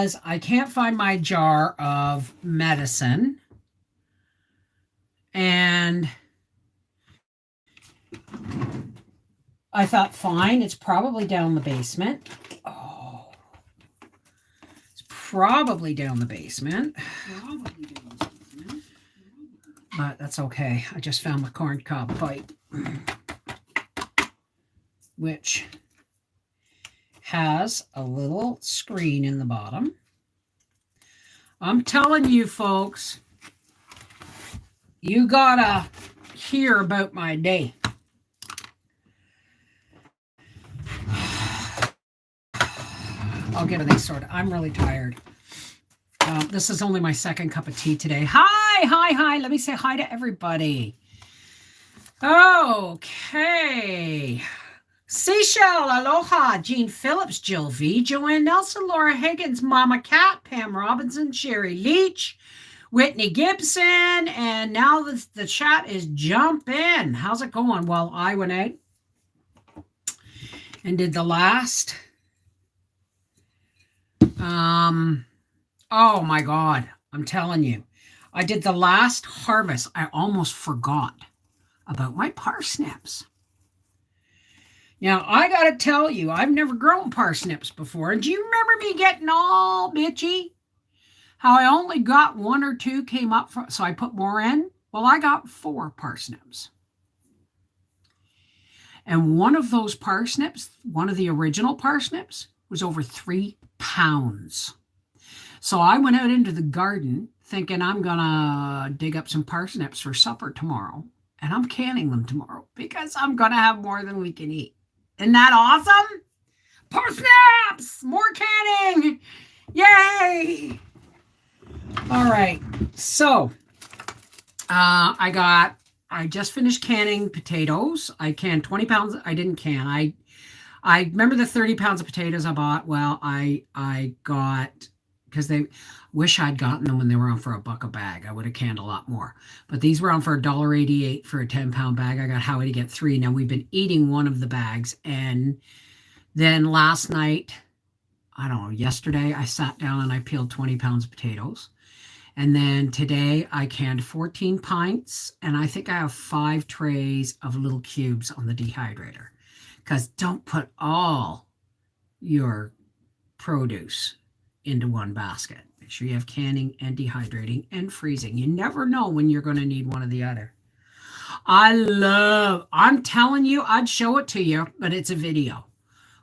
because I can't find my jar of medicine. And I thought, fine, it's probably down the basement. Oh, it's probably down the basement. But that's okay. I just found my corn cob pipe, which has a little screen in the bottom. I'm telling you, folks, you gotta hear about my day. I'll get these sorted. I'm really tired. This is only my second cup of tea today. Hi. Let me say hi to everybody. Okay. Seychelle, aloha, Jean Phillips, Jill V, Joanne Nelson, Laura Higgins, Mama Cat, Pam Robinson, Sherry Leach, Whitney Gibson, and now the chat is jumping. How's it going? Well, I went out and did the last. Oh my God, I'm telling you, I did the last harvest. I almost forgot about my parsnips. Now, I got to tell you, I've never grown parsnips before. And do you remember me getting all bitchy? How I only got 1 or 2 came up, so I put more in? Well, I got 4 parsnips. And one of those parsnips, one of the original parsnips, was over 3 pounds. So I went out into the garden thinking I'm going to dig up some parsnips for supper tomorrow. And I'm canning them tomorrow because I'm going to have more than we can eat. Isn't that awesome? Parsnips! More canning! Yay! All right. So I just finished canning potatoes. I canned 20 pounds. I didn't can. I remember the 30 pounds of potatoes I bought. Well, I got, because they wish I'd gotten them when they were on for $1 a bag. I would have canned a lot more. But these were on for $1.88 for a 10-pound bag. I got Howie to get 3. Now we've been eating one of the bags. And then last night, I don't know, yesterday, I sat down and I peeled 20 pounds of potatoes. And then today I canned 14 pints. And I think I have 5 trays of little cubes on the dehydrator. Because don't put all your produce into one basket. Make sure you have canning and dehydrating and freezing. You never know when you're going to need one or the other. I'm telling you, I'd show it to you, but it's a video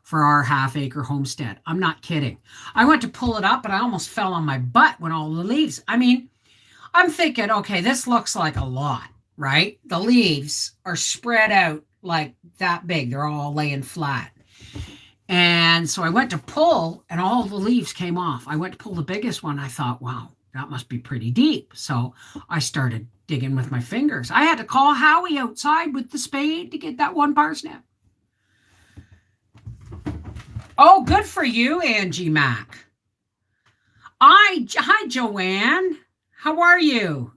for our half-acre homestead. I'm not kidding. I went to pull it up and I almost fell on my butt when all the leaves, I'm thinking, okay, this looks like a lot, right? The leaves are spread out like that big. They're all laying flat. And so I went to pull and all the leaves came off. I went to pull the biggest one. I thought, wow, that must be pretty deep. So I started digging with my fingers. I had to call Howie outside with the spade to get that one parsnip. Oh, good for you, Angie Mack. Hi, Joanne. How are you?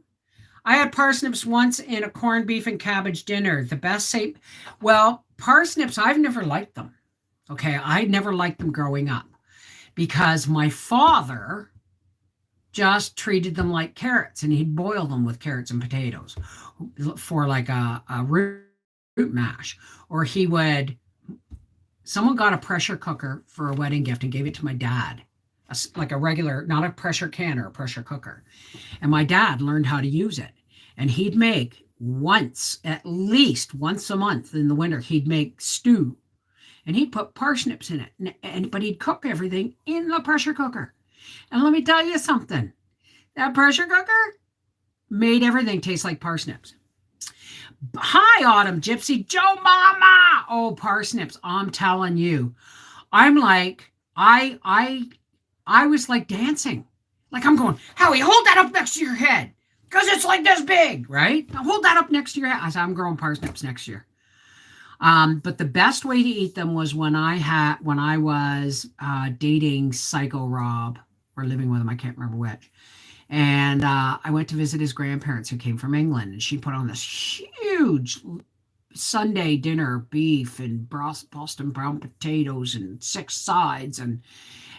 I had parsnips once in a corned beef and cabbage dinner. The best well, parsnips, I've never liked them. Okay, I never liked them growing up because my father just treated them like carrots and he'd boil them with carrots and potatoes for like a root mash. Or someone got a pressure cooker for a wedding gift and gave it to my dad, like a regular, not a pressure canner, a pressure cooker. And my dad learned how to use it. And he'd make at least once a month in the winter, he'd make stew. And he'd put parsnips in it, but he'd cook everything in the pressure cooker. And let me tell you something. That pressure cooker made everything taste like parsnips. Hi, Autumn Gypsy. Joe Mama. Oh, parsnips. I'm telling you. I'm like, I was like dancing. Like I'm going, Howie, hold that up next to your head. Because it's like this big, right? Now hold that up next to your head. I said, I'm growing parsnips next year. But the best way to eat them was when I was dating Psycho Rob or living with him. I can't remember which. And I went to visit his grandparents who came from England. And she put on this huge Sunday dinner, beef and Boston brown potatoes and 6 sides.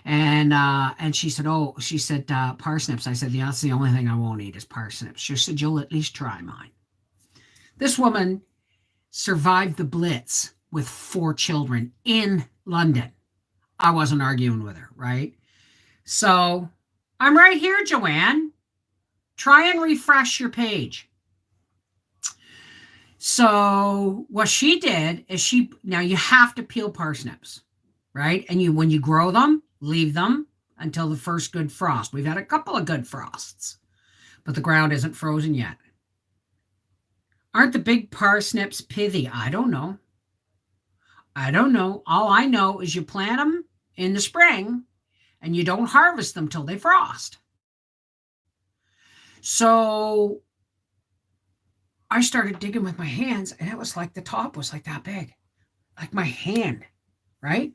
And she said, oh, she said, parsnips. I said, yeah, that's the only thing I won't eat is parsnips. She said, you'll at least try mine. This woman survived the Blitz with 4 children in London. I wasn't arguing with her, right? So I'm right here, Joanne. Try and refresh your page. So what she did is now you have to peel parsnips, right? And when you grow them, leave them until the first good frost. We've had a couple of good frosts, but the ground isn't frozen yet. Aren't the big parsnips pithy? I don't know. All I know is you plant them in the spring and you don't harvest them till they frost. So I started digging with my hands, and it was like the top was like that big, like my hand, right?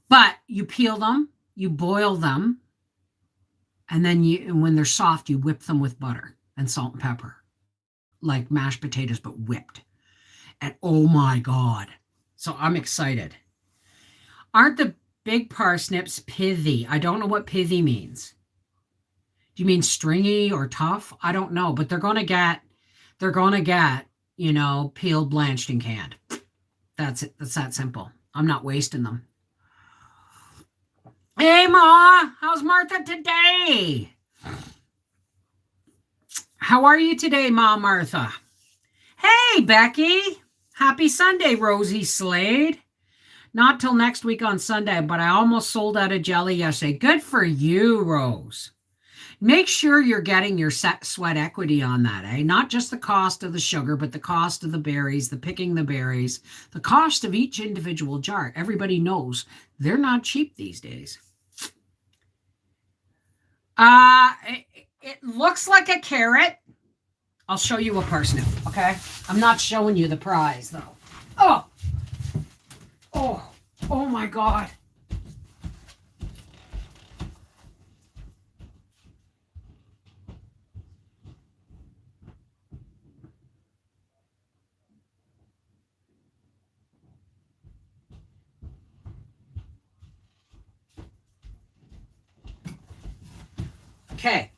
But you peel them, you boil them, and then when they're soft, you whip them with butter and salt and pepper, like mashed potatoes, but whipped. And oh my God. So I'm excited. Aren't the big parsnips pithy? I don't know what pithy means. Do you mean stringy or tough? I don't know, but they're going to get, peeled, blanched, and canned. That's it. That's that simple. I'm not wasting them. Hey, Ma, how's Martha today? How are you today, Ma Martha? Hey, Becky. Happy Sunday, Rosie Slade. Not till next week on Sunday, but I almost sold out of jelly yesterday. Good for you, Rose. Make sure you're getting your sweat equity on that, eh? Not just the cost of the sugar, but the cost of the berries, the picking the berries, the cost of each individual jar. Everybody knows they're not cheap these days. It looks like a carrot. I'll show you a parsnip, okay? I'm not showing you the prize, though. Oh my God. Okay.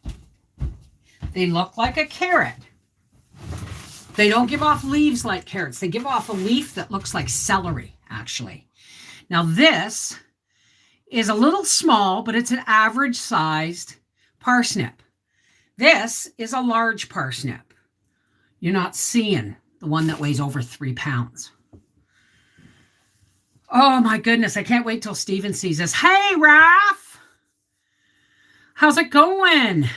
They look like a carrot. They don't give off leaves like carrots. They give off a leaf that looks like celery, actually. Now this is a little small, but it's an average sized parsnip. This is a large parsnip. You're not seeing the one that weighs over 3 pounds. Oh my goodness, I can't wait till Steven sees this. Hey, Raph! How's it going?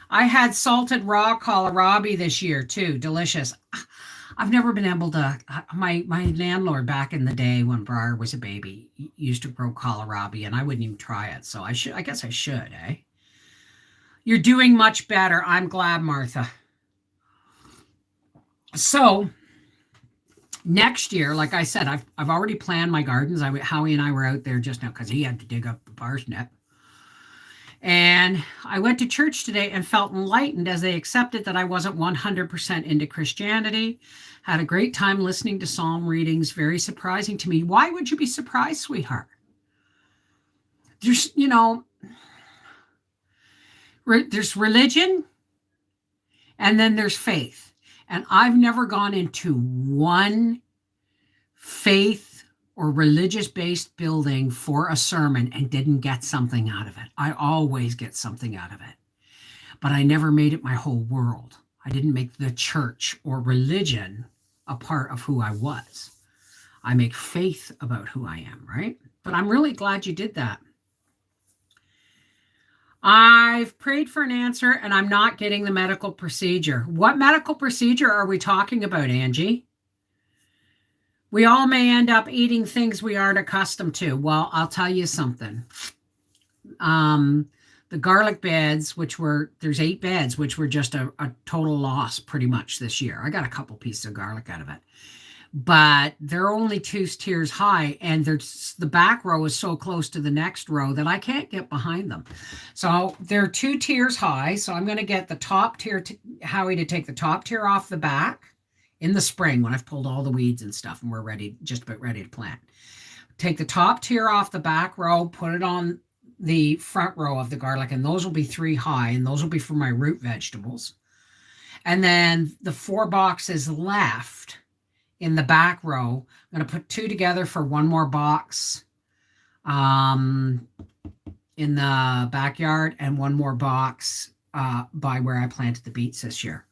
I had salted raw kohlrabi this year too. Delicious. I've never been able to. My landlord back in the day when Briar was a baby used to grow kohlrabi, and I wouldn't even try it. So I should. I guess I should. Eh? You're doing much better. I'm glad, Martha. So next year, like I said, I've already planned my gardens. Howie and I were out there just now because he had to dig up the parsnip. And I went to church today and felt enlightened as they accepted that I wasn't 100% into Christianity. Had a great time listening to psalm readings. Very surprising to me. Why would you be surprised, sweetheart? There's religion and then there's faith. And I've never gone into one faith or religious-based building for a sermon and didn't get something out of it. I always get something out of it. But I never made it my whole world. I didn't make the church or religion a part of who I was. I make faith about who I am, right? But I'm really glad you did that. I've prayed for an answer and I'm not getting the medical procedure. What medical procedure are we talking about, Angie? We all may end up eating things we aren't accustomed to. Well, I'll tell you something. The garlic beds, there's 8 beds, which were just a total loss pretty much this year. I got a couple pieces of garlic out of it. But they're only 2 tiers high, and the back row is so close to the next row that I can't get behind them. So they're 2 tiers high. So I'm going to get the top tier, Howie to take the top tier off the back in the spring when I've pulled all the weeds and stuff and we're just about ready to plant. take the top tier off the back row, put it on the front row of the garlic, and those will be 3 high, and those will be for my root vegetables. And then the 4 boxes left in the back row, I'm going to put 2 together for 1 more box in the backyard and 1 more box by where I planted the beets this year.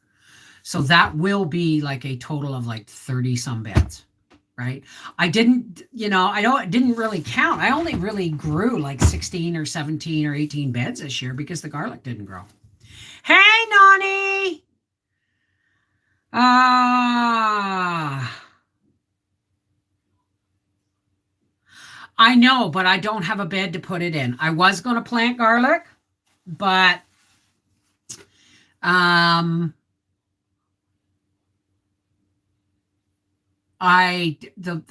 So that will be like a total of like 30 some beds, right? I didn't, didn't really count. I only really grew like 16 or 17 or 18 beds this year because the garlic didn't grow. Hey, Nani! I know, but I don't have a bed to put it in. I was going to plant garlic, but the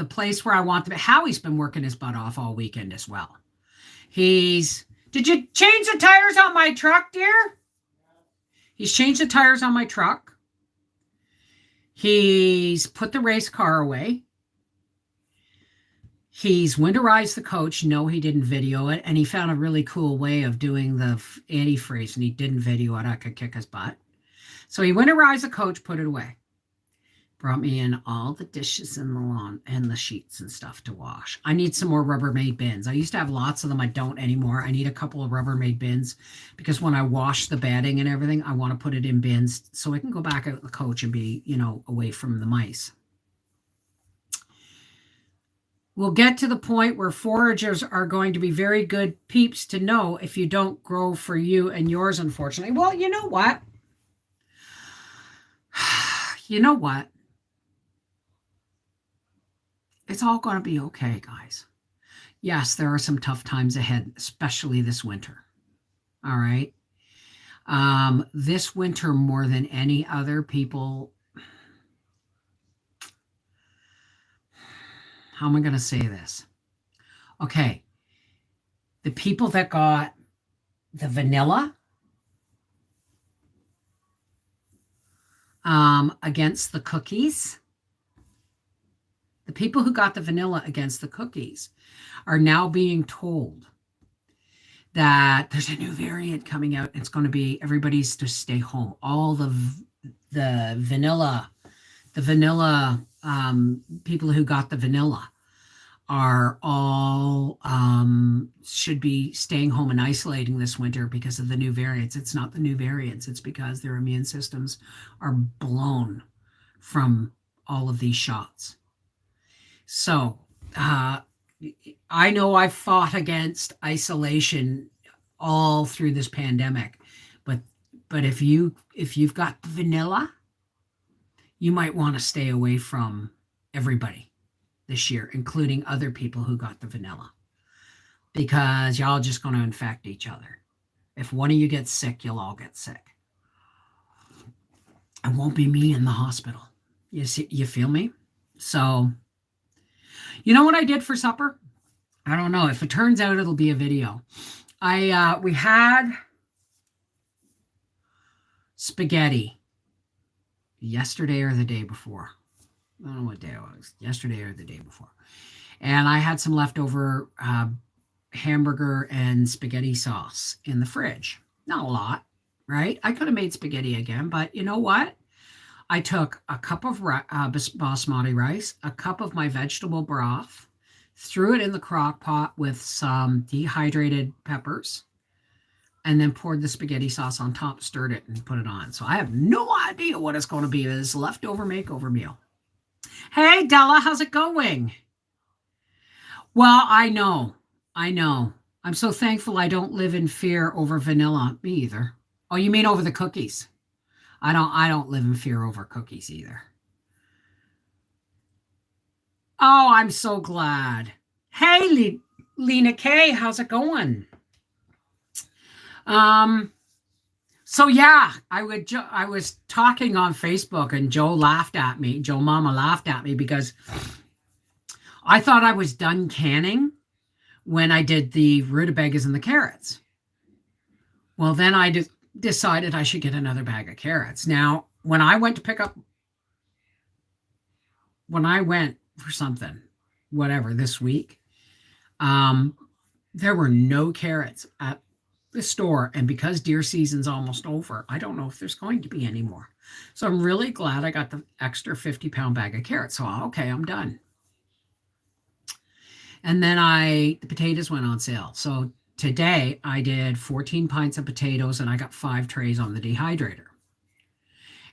place where I want them, Howie's been working his butt off all weekend as well. Did you change the tires on my truck, dear? He's changed the tires on my truck. He's put the race car away. He's winterized the coach. No, he didn't video it. And he found a really cool way of doing the antifreeze, and he didn't video it. I could kick his butt. So he winterized the coach, put it away. Brought me in all the dishes in the lawn and the sheets and stuff to wash. I need some more Rubbermaid bins. I used to have lots of them. I don't anymore. I need a couple of Rubbermaid bins because when I wash the bedding and everything, I want to put it in bins so I can go back out the coach and be, away from the mice. We'll get to the point where foragers are going to be very good peeps to know if you don't grow for you and yours, unfortunately. Well, you know what? You know what? It's all going to be okay, guys. Yes, there are some tough times ahead, especially this winter. All right. This winter, more than any other, people, how am I going to say this? Okay. The people that got the vanilla against the cookies, the people who got the vanilla against the cookies are now being told that there's a new variant coming out. It's going to be everybody's to stay home. All the vanilla people who got the vanilla are all should be staying home and isolating this winter because of the new variants. It's not the new variants. It's because their immune systems are blown from all of these shots. So I know I've fought against isolation all through this pandemic, but if you've got vanilla, you might want to stay away from everybody this year, including other people who got the vanilla, because y'all just going to infect each other. If one of you gets sick, you'll all get sick. It won't be me in the hospital. You feel me? So, you know what I did for supper? I don't know. If it turns out, it'll be a video. We had spaghetti yesterday or the day before. I don't know what day it was. Yesterday or the day before. And I had some leftover hamburger and spaghetti sauce in the fridge. Not a lot, right? I could have made spaghetti again, but you know what? I took a cup of basmati rice, a cup of my vegetable broth, threw it in the crock pot with some dehydrated peppers, and then poured the spaghetti sauce on top, stirred it, and put it on. So I have no idea what it's going to be. This leftover makeover meal. Hey, Della, how's it going? Well, I know. I'm so thankful I don't live in fear over vanilla. Me either. Oh, you mean over the cookies? I don't live in fear over cookies either. Oh, I'm so glad. Hey, Lena K, how's it going? So yeah, I was talking on Facebook and Joe Mama laughed at me because I thought I was done canning when I did the rutabagas and the carrots. Well, then I decided I should get another bag of carrots. Now, when I went for something, whatever, this week, Um, there were no carrots at the store, and because deer season's almost over, I don't know if there's going to be any more. So I'm really glad I got the extra 50-pound bag of carrots. So okay, I'm done. And then the potatoes went on sale. So today I did 14 pints of potatoes and I got 5 trays on the dehydrator.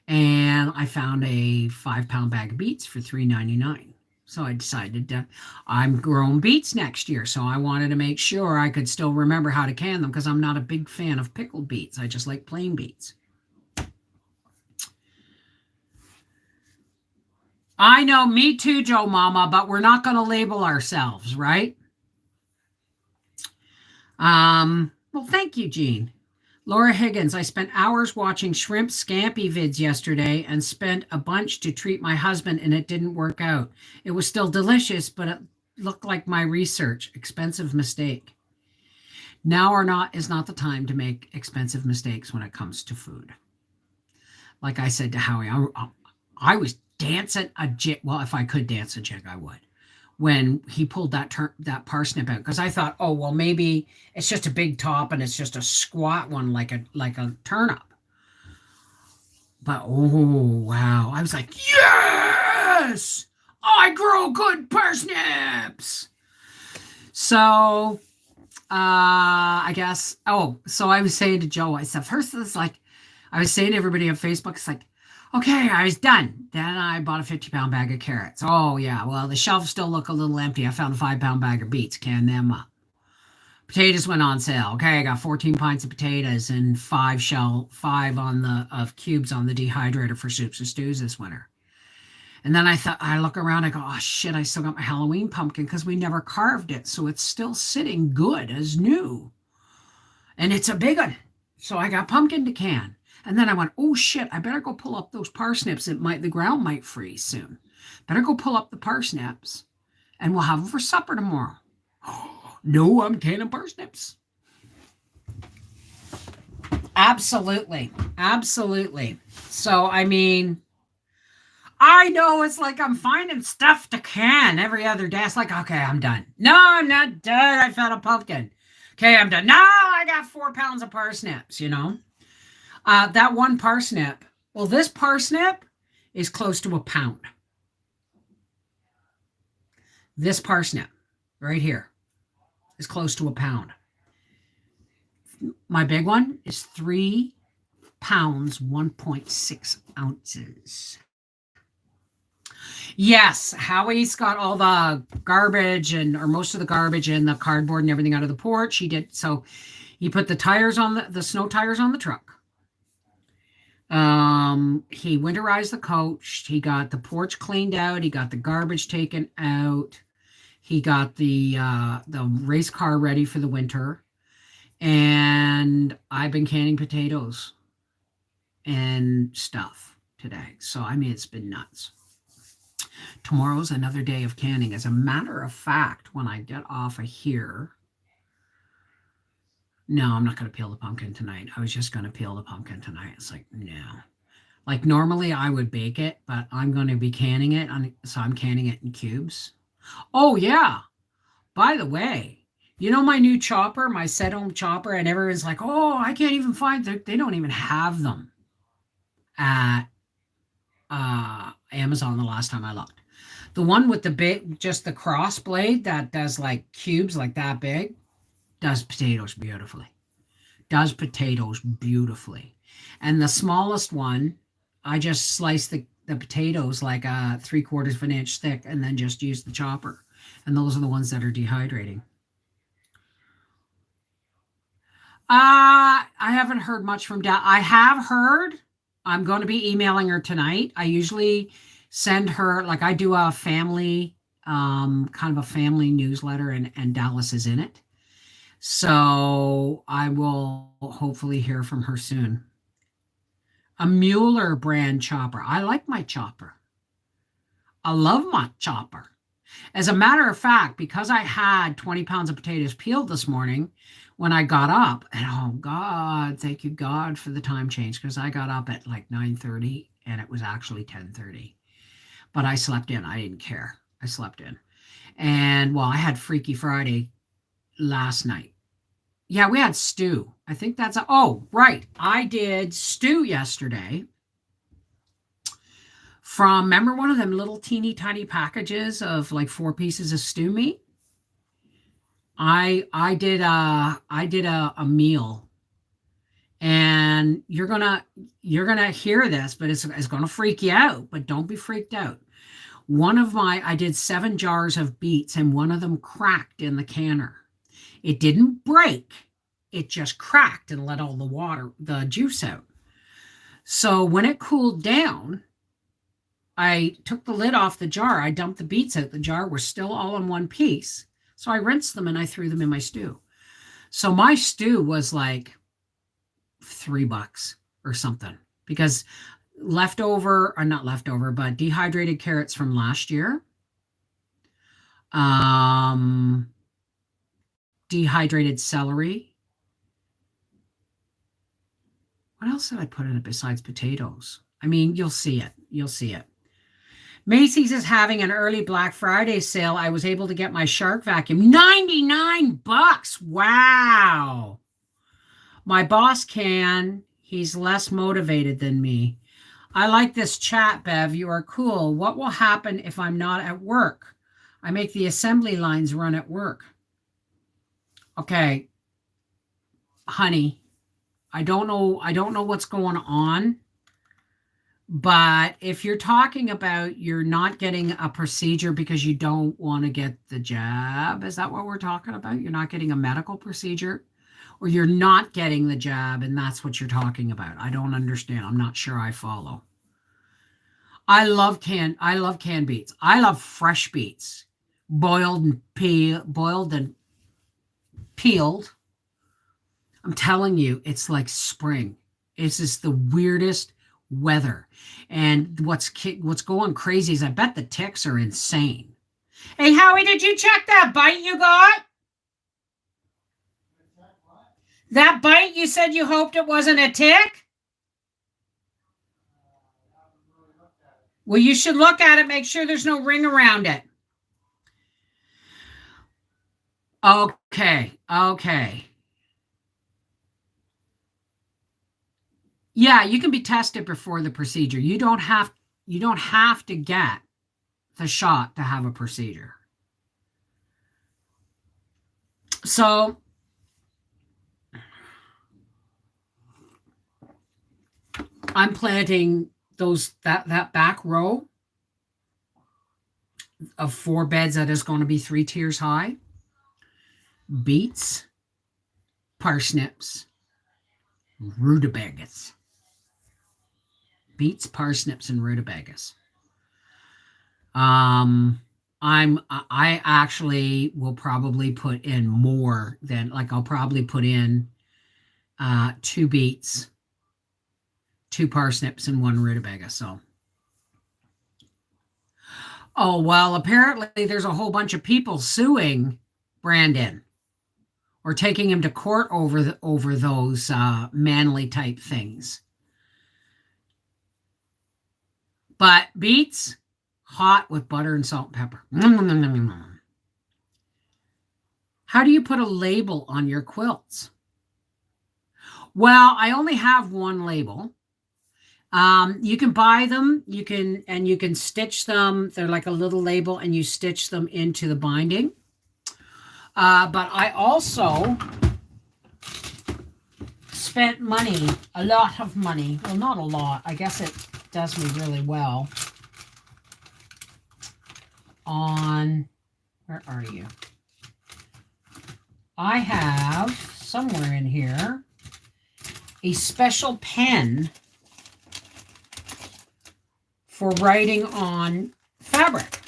And I found a 5-pound bag of beets for $3.99. So I decided I'm growing beets next year. So I wanted to make sure I could still remember how to can them because I'm not a big fan of pickled beets. I just like plain beets. I know, me too, Joe Mama, but we're not going to label ourselves, right? Well, thank you, Jean. Laura Higgins, I spent hours watching shrimp scampi vids yesterday and spent a bunch to treat my husband, and it didn't work out. It was still delicious, but it looked like my research. Expensive mistake. Now or not is not the time to make expensive mistakes when it comes to food. Like I said to Howie, I was dancing a jig. Well, if I could dance a jig, I would. When he pulled that parsnip out, because I thought, oh well, maybe it's just a big top and it's just a squat one like a turnip. But oh wow, I was like, yes, I grow good parsnips. So I guess. Oh, so I was saying to Joe, I said first it's like I was saying to everybody on Facebook, it's like, okay, I was done. Then I bought a 50-pound bag of carrots. Oh, yeah. Well, the shelves still look a little empty. I found a 5-pound bag of beets, canned them up. Potatoes went on sale. Okay, I got 14 pints of potatoes and five of cubes on the dehydrator for soups and stews this winter. And then I look around, I go, oh shit, I still got my Halloween pumpkin because we never carved it. So it's still sitting good as new. And it's a big one. So I got pumpkin to can. And then I went, oh shit, I better go pull up those parsnips. The ground might freeze soon. Better go pull up the parsnips and we'll have them for supper tomorrow. No, I'm canning parsnips. Absolutely. Absolutely. So, I mean, I know it's like I'm finding stuff to can every other day. It's like, okay, I'm done. No, I'm not done. I found a pumpkin. Okay, I'm done. No, I got 4 pounds of parsnips, that one parsnip. Well, this parsnip is close to a pound. This parsnip right here is close to a pound. My big one is 3 pounds, 1.6 ounces. Yes, Howie's got all the garbage or most of the garbage and the cardboard and everything out of the porch. He did so. He put the tires on the snow tires on the truck. He winterized the coach. He got the porch cleaned out. He got the garbage taken out. He got the race car ready for the winter. And I've been canning potatoes and stuff today. So, I mean, it's been nuts. Tomorrow's another day of canning. As a matter of fact, when I get off of here, no, I'm not going to peel the pumpkin tonight. I was just going to peel the pumpkin tonight. It's like, no. Like normally I would bake it, but I'm going to be canning it. So I'm canning it in cubes. Oh, yeah. By the way, my new chopper, my set-home chopper, and everyone's like, oh, I can't even find them. They don't even have them at Amazon the last time I looked. The one with just the cross blade that does like cubes like that big, does potatoes beautifully. And the smallest one, I just slice the potatoes like 3/4 of an inch thick and then just use the chopper. And those are the ones that are dehydrating. I haven't heard much from Dad. I have heard. I'm going to be emailing her tonight. I usually send her, like I do a family, kind of a family newsletter, and Dallas is in it. So I will hopefully hear from her soon. A Mueller brand chopper. I like my chopper. I love my chopper. As a matter of fact, because I had 20 pounds of potatoes peeled this morning when I got up, and oh God, thank you God for the time change, because I got up at like 9:30 and it was actually 10:30. But I slept in. I didn't care. I slept in. And well, I had Freaky Friday last night. Yeah, we had stew. I think that's oh, right. I did stew yesterday from, remember one of them little teeny tiny packages of like 4 pieces of stew meat? I did a meal, and you're gonna hear this, but it's gonna freak you out, but don't be freaked out. I did 7 jars of beets, and one of them cracked in the canner. It didn't break, it just cracked and let all the juice out. So when it cooled down, I took the lid off the jar. I dumped the beets out. The jar were still all in one piece. So I rinsed them and I threw them in my stew. So my stew was like $3 or something, because leftover, or not leftover, but dehydrated carrots from last year, um, dehydrated celery. What else did I put in it besides potatoes? I mean, you'll see it. You'll see it. Macy's is having an early Black Friday sale. I was able to get my Shark vacuum. $99. Wow. My boss can. He's less motivated than me. I like this chat, Bev. You are cool. What will happen if I'm not at work? I make the assembly lines run at work. Okay, honey, I don't know what's going on, but if you're talking about you're not getting a procedure because you don't want to get the jab, is that what we're talking about? You're not getting a medical procedure, or you're not getting the jab and that's what you're talking about? I don't understand. I'm not sure I follow. I love canned beets. I love fresh beets, boiled and peeled. I'm telling you, it's like spring. It's just the weirdest weather. And what's going crazy is I bet the ticks are insane. Hey, Howie, did you check that bite you got? That bite, you said you hoped it wasn't a tick? Well, you should look at it, make sure there's no ring around it. Okay. Yeah, you can be tested before the procedure. You don't have to get the shot to have a procedure. So I'm planting that back row of 4 beds that is going to be 3 tiers high. Beets, parsnips, rutabagas. Beets, parsnips, and rutabagas. I actually will probably put in more than, like, I'll probably put in 2 beets, 2 parsnips, and 1 rutabaga. So, oh well, apparently there's a whole bunch of people suing Brandon or taking him to court over those manly type things. But beets, hot with butter and salt and pepper. How do you put a label on your quilts? Well, I only have one label. You can buy them. You can stitch them. They're like a little label, and you stitch them into the binding. But I also spent money, a lot of money. Well, not a lot. I guess it does me really well. On, where are you? I have somewhere in here a special pen for writing on fabric.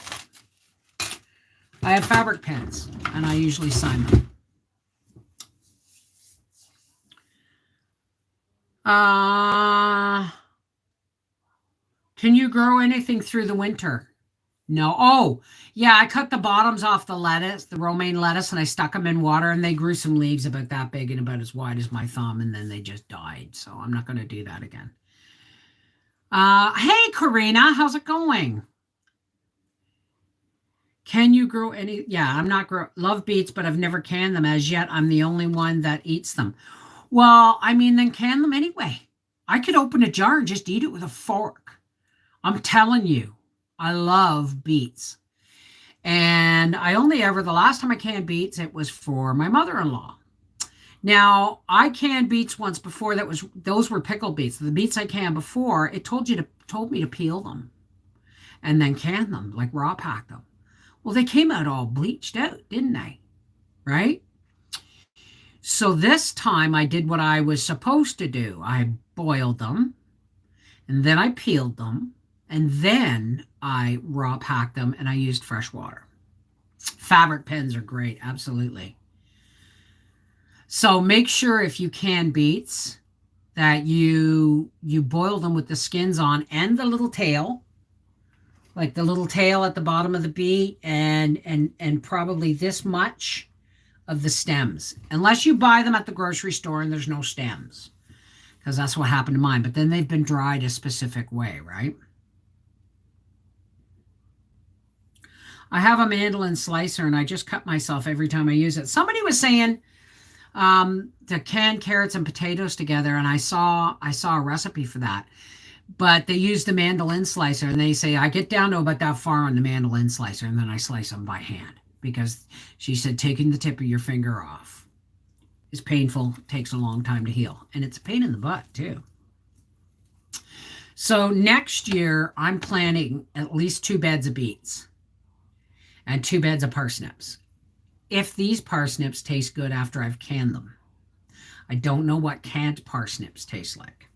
I have fabric pens, and I usually sign them. Can you grow anything through the winter? No. Oh, yeah, I cut the bottoms off the lettuce, the romaine lettuce, and I stuck them in water, and they grew some leaves about that big and about as wide as my thumb, and then they just died. So I'm not going to do that again. Hey, Karina, how's it going? Can you grow any? Yeah, I'm not love beets, but I've never canned them as yet. I'm the only one that eats them. Well, I mean, then can them anyway. I could open a jar and just eat it with a fork. I'm telling you, I love beets. And I only ever, the last time I canned beets, it was for my mother-in-law. Now, I canned beets once before. Those were pickled beets. The beets I canned before, it told me to peel them and then can them, like raw pack them. Well, they came out all bleached out, didn't they? Right? So this time I did what I was supposed to do. I boiled them and then I peeled them and then I raw packed them and I used fresh water. Fabric pens are great, absolutely. So make sure if you can beets that you boil them with the skins on and the little tail, like the little tail at the bottom of the beet, and probably this much of the stems, unless you buy them at the grocery store and there's no stems, because that's what happened to mine. But then they've been dried a specific way, right? I have a mandolin slicer and I just cut myself every time I use it. Somebody was saying to can carrots and potatoes together, and I saw a recipe for that. But they use the mandolin slicer, and they say I get down to about that far on the mandolin slicer, and then I slice them by hand, because she said taking the tip of your finger off is painful, takes a long time to heal, and it's a pain in the butt too. So next year I'm planting at least 2 beds of beets and 2 beds of parsnips. If these parsnips taste good after I've canned them. I don't know what canned parsnips taste like,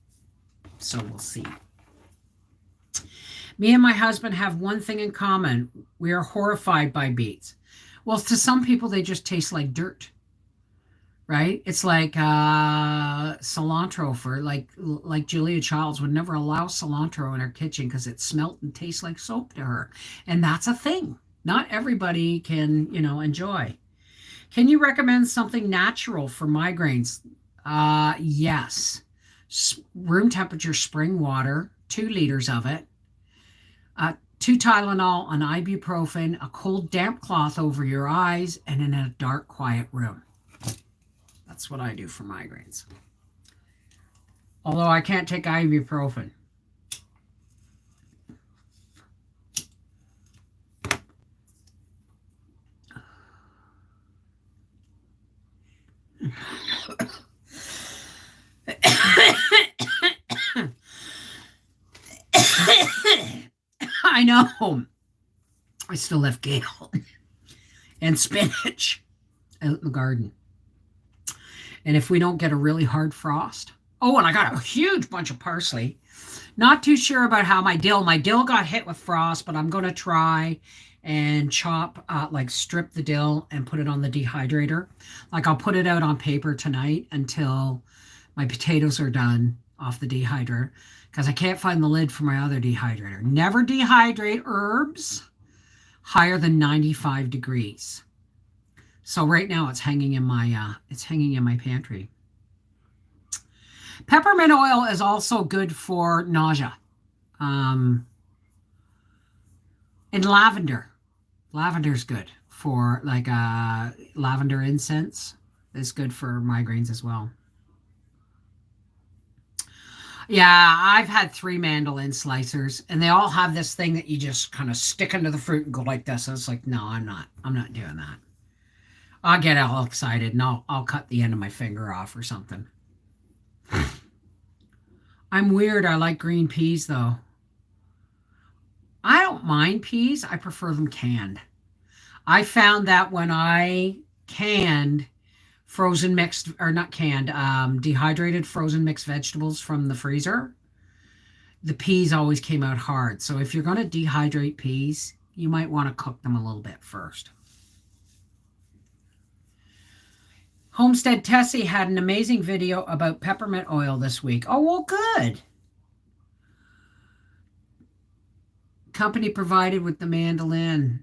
so we'll see. Me and my husband have one thing in common. We are horrified by beets. Well, to some people, they just taste like dirt, right? It's like cilantro for like Julia Childs would never allow cilantro in her kitchen because it smelt and tastes like soap to her. And that's a thing. Not everybody can, enjoy. Can you recommend something natural for migraines? Yes. Room temperature spring water, 2 liters of it, 2 Tylenol, an ibuprofen, a cold damp cloth over your eyes, and in a dark, quiet room. That's what I do for migraines. Although I can't take ibuprofen. I know. I still left kale and spinach out in the garden. And if we don't get a really hard frost. Oh, and I got a huge bunch of parsley. Not too sure about how my dill got hit with frost, but I'm going to try and chop, strip the dill and put it on the dehydrator. Like I'll put it out on paper tonight until my potatoes are done off the dehydrator, because I can't find the lid for my other dehydrator. Never dehydrate herbs higher than 95 degrees. So right now it's hanging in my pantry. Peppermint oil is also good for nausea. And lavender. Lavender's good for lavender incense is good for migraines as well. Yeah, I've had 3 mandolin slicers, and they all have this thing that you just kind of stick into the fruit and go like this. And it's like, no, I'm not doing that. I'll get all excited and I'll cut the end of my finger off or something. I'm weird. I like green peas though. I don't mind peas. I prefer them canned. I found that when I canned frozen mixed, or not canned, dehydrated frozen mixed vegetables from the freezer, the peas always came out hard. So if you're going to dehydrate peas, you might want to cook them a little bit first. Homestead Tessie had an amazing video about peppermint oil this week. Oh, well, good. Company provided with the mandolin.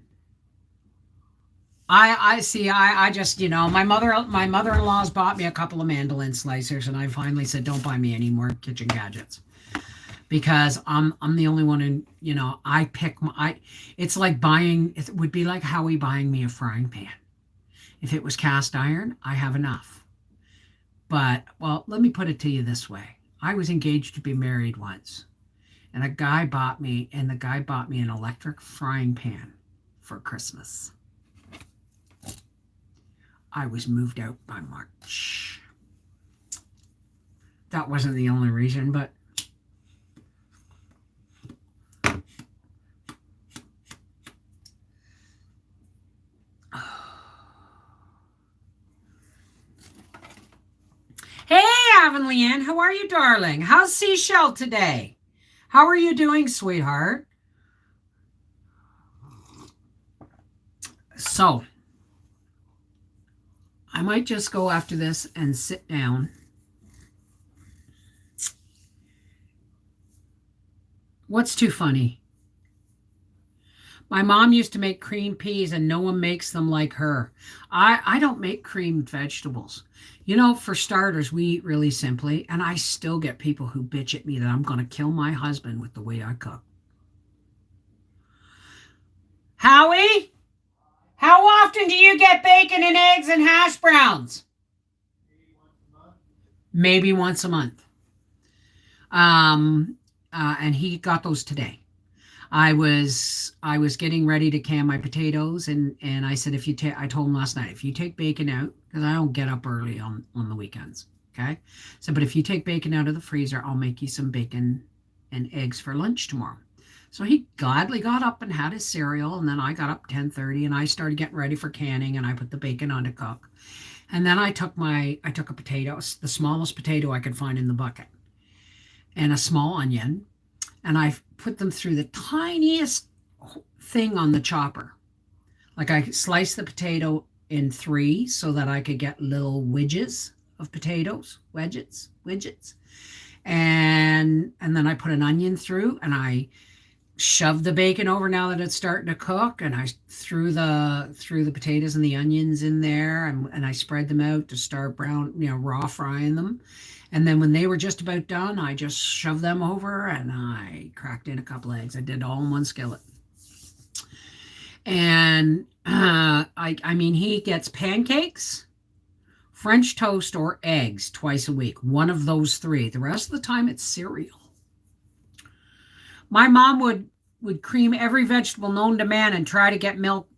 I see. I just, my mother-in-law's bought me a couple of mandolin slicers, and I finally said, don't buy me any more kitchen gadgets. because I'm the only one in, I pick it's like buying, it would be like Howie buying me a frying pan. If it was cast iron, I have enough. But, well, let me put it to you this way. I was engaged to be married once, and the guy bought me an electric frying pan for Christmas. I was moved out by March. That wasn't the only reason, but hey, Avonlea Ann, how are you, darling? How's Seashell today? How are you doing, sweetheart? So, I might just go after this and sit down. What's too funny? My mom used to make cream peas and no one makes them like her. I don't make creamed vegetables. For starters, we eat really simply, and I still get people who bitch at me that I'm going to kill my husband with the way I cook. Howie, how often do you get bacon and eggs and hash browns? Maybe once a month. And he got those today. I was getting ready to can my potatoes, and I said, I told him last night, if you take bacon out, because I don't get up early on the weekends, okay? So, but if you take bacon out of the freezer, I'll make you some bacon and eggs for lunch tomorrow. So he gladly got up and had his cereal, and then I got up 10:30 and I started getting ready for canning, and I put the bacon on to cook. And then I took a potato, the smallest potato I could find in the bucket, and a small onion, and I put them through the tiniest thing on the chopper. Like I sliced the potato in three so that I could get little wedges of potatoes, widgets. And then I put an onion through, and I shoved the bacon over now that it's starting to cook, and I threw the potatoes and the onions in there, and I spread them out to start raw frying them. And then when they were just about done, I just shoved them over and I cracked in a couple eggs. I did it all in one skillet. And I mean, he gets pancakes, French toast, or eggs twice a week. One of those three. The rest of the time, it's cereal. My mom would cream every vegetable known to man and try and get milk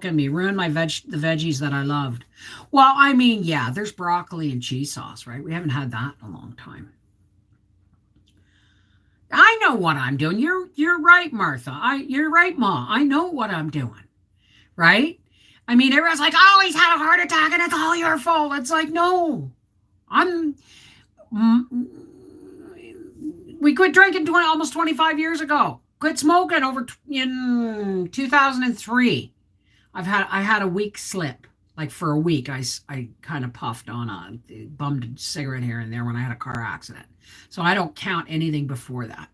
in me, ruin the veggies that I loved. Well, I mean, yeah, there's broccoli and cheese sauce, right? We haven't had that in a long time. I know what I'm doing. You're right, Martha. You're right, Ma. I know what I'm doing, right? I mean, everyone's like, "Oh, he's had a heart attack and it's all your fault." It's like, no, I'm. We quit drinking almost 25 years ago. Quit smoking in 2003. I had a week slip. Like for a week, I kind of puffed on bummed a cigarette here and there when I had a car accident. So I don't count anything before that.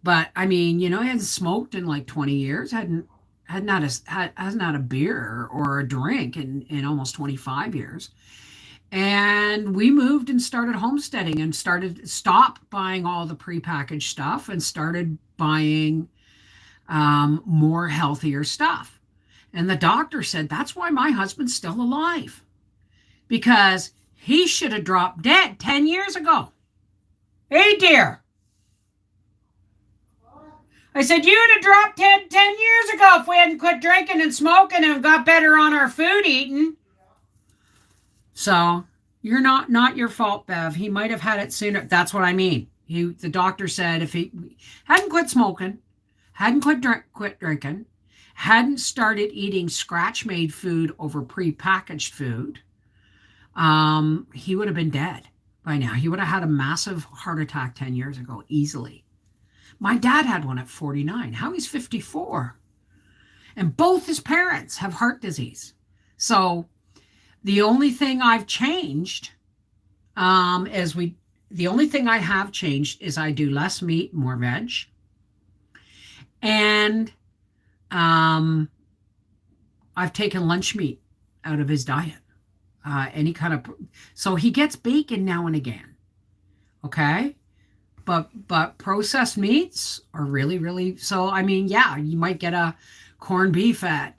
But I mean, I hadn't smoked in like 20 years. Hasn't had a beer or a drink in almost 25 years. And we moved and started homesteading and stopped buying all the prepackaged stuff and started buying more healthier stuff. And the doctor said, that's why my husband's still alive, because he should have dropped dead 10 years ago. Hey, dear. I said, you'd have dropped 10 years ago if we hadn't quit drinking and smoking and got better on our food eating. So you're not your fault, Bev. He might have had it sooner. That's what I mean. The doctor said if he hadn't quit smoking, hadn't quit drinking, hadn't started eating scratch-made food over prepackaged food, he would have been dead by now. He would have had a massive heart attack 10 years ago, easily. My dad had one at 49. Howie's 54. And both his parents have heart disease. So the only thing I've changed, the only thing I have changed is I do less meat, more veg. And I've taken lunch meat out of his diet. So he gets bacon now and again. Okay. but processed meats are really, really, so I mean, yeah, you might get a corned beef on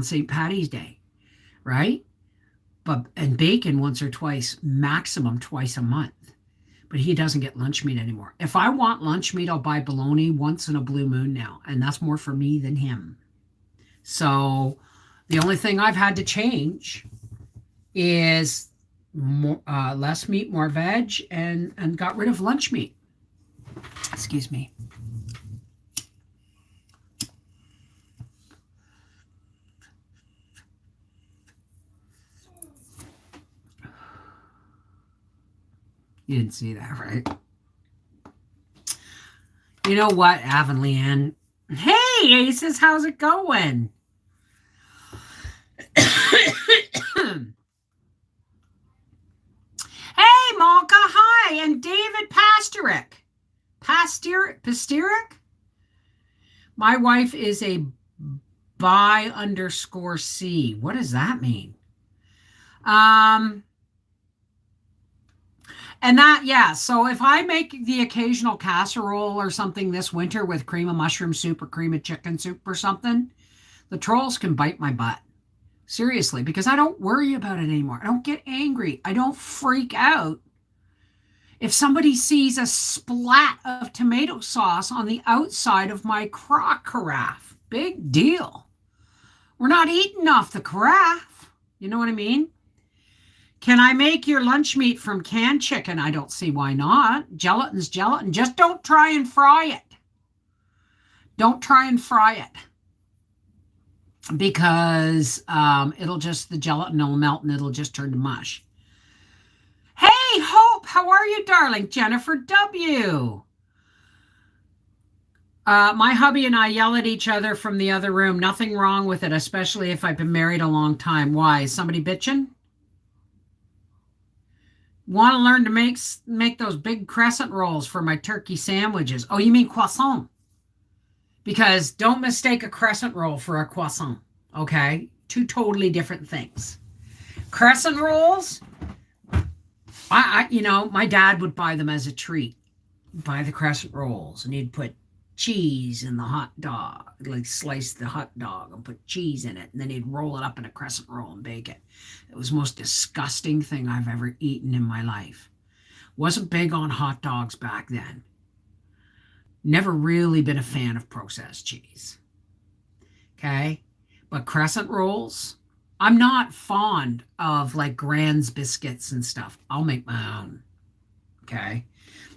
St. Patty's Day, right? But and bacon once or twice, maximum twice a month. But he doesn't get lunch meat anymore. If I want lunch meat, I'll buy bologna once in a blue moon now, and that's more for me than him. So the only thing I've had to change is more, less meat, more veg, and got rid of lunch meat. Excuse me. You didn't see that, right? You know what, Avonlea Ann? Hey, Aces, how's it going? Hey, Malka, hi, and David Pasterik. My wife is a bi_C. What does that mean? And that, yeah, so if I make the occasional casserole or something this winter with cream of mushroom soup or cream of chicken soup or something, the trolls can bite my butt. Seriously, because I don't worry about it anymore. I don't get angry. I don't freak out. If somebody sees a splat of tomato sauce on the outside of my crock carafe, big deal. We're not eating off the carafe. You know what I mean? Can I make your lunch meat from canned chicken? I don't see why not. Gelatin's gelatin. Just don't try and fry it. Don't try and fry it. Because the gelatin will melt and it'll just turn to mush. Hey, Hope, how are you, darling? Jennifer W. My hubby and I yell at each other from the other room. Nothing wrong with it, especially if I've been married a long time. Why? Is somebody bitching? Want to learn to make those big crescent rolls for my turkey sandwiches. Oh, you mean croissant? Because don't mistake a crescent roll for a croissant, okay? Two totally different things. Crescent rolls, my dad would buy them as a treat. Buy the crescent rolls, and he'd put cheese in the hot dog, like slice the hot dog and put cheese in it, and then he'd roll it up in a crescent roll and bake it. It was the most disgusting thing I've ever eaten in my life. Wasn't big on hot dogs back then. Never really been a fan of processed cheese. Okay? But crescent rolls, I'm not fond of like Grand's biscuits and stuff. I'll make my own. Okay?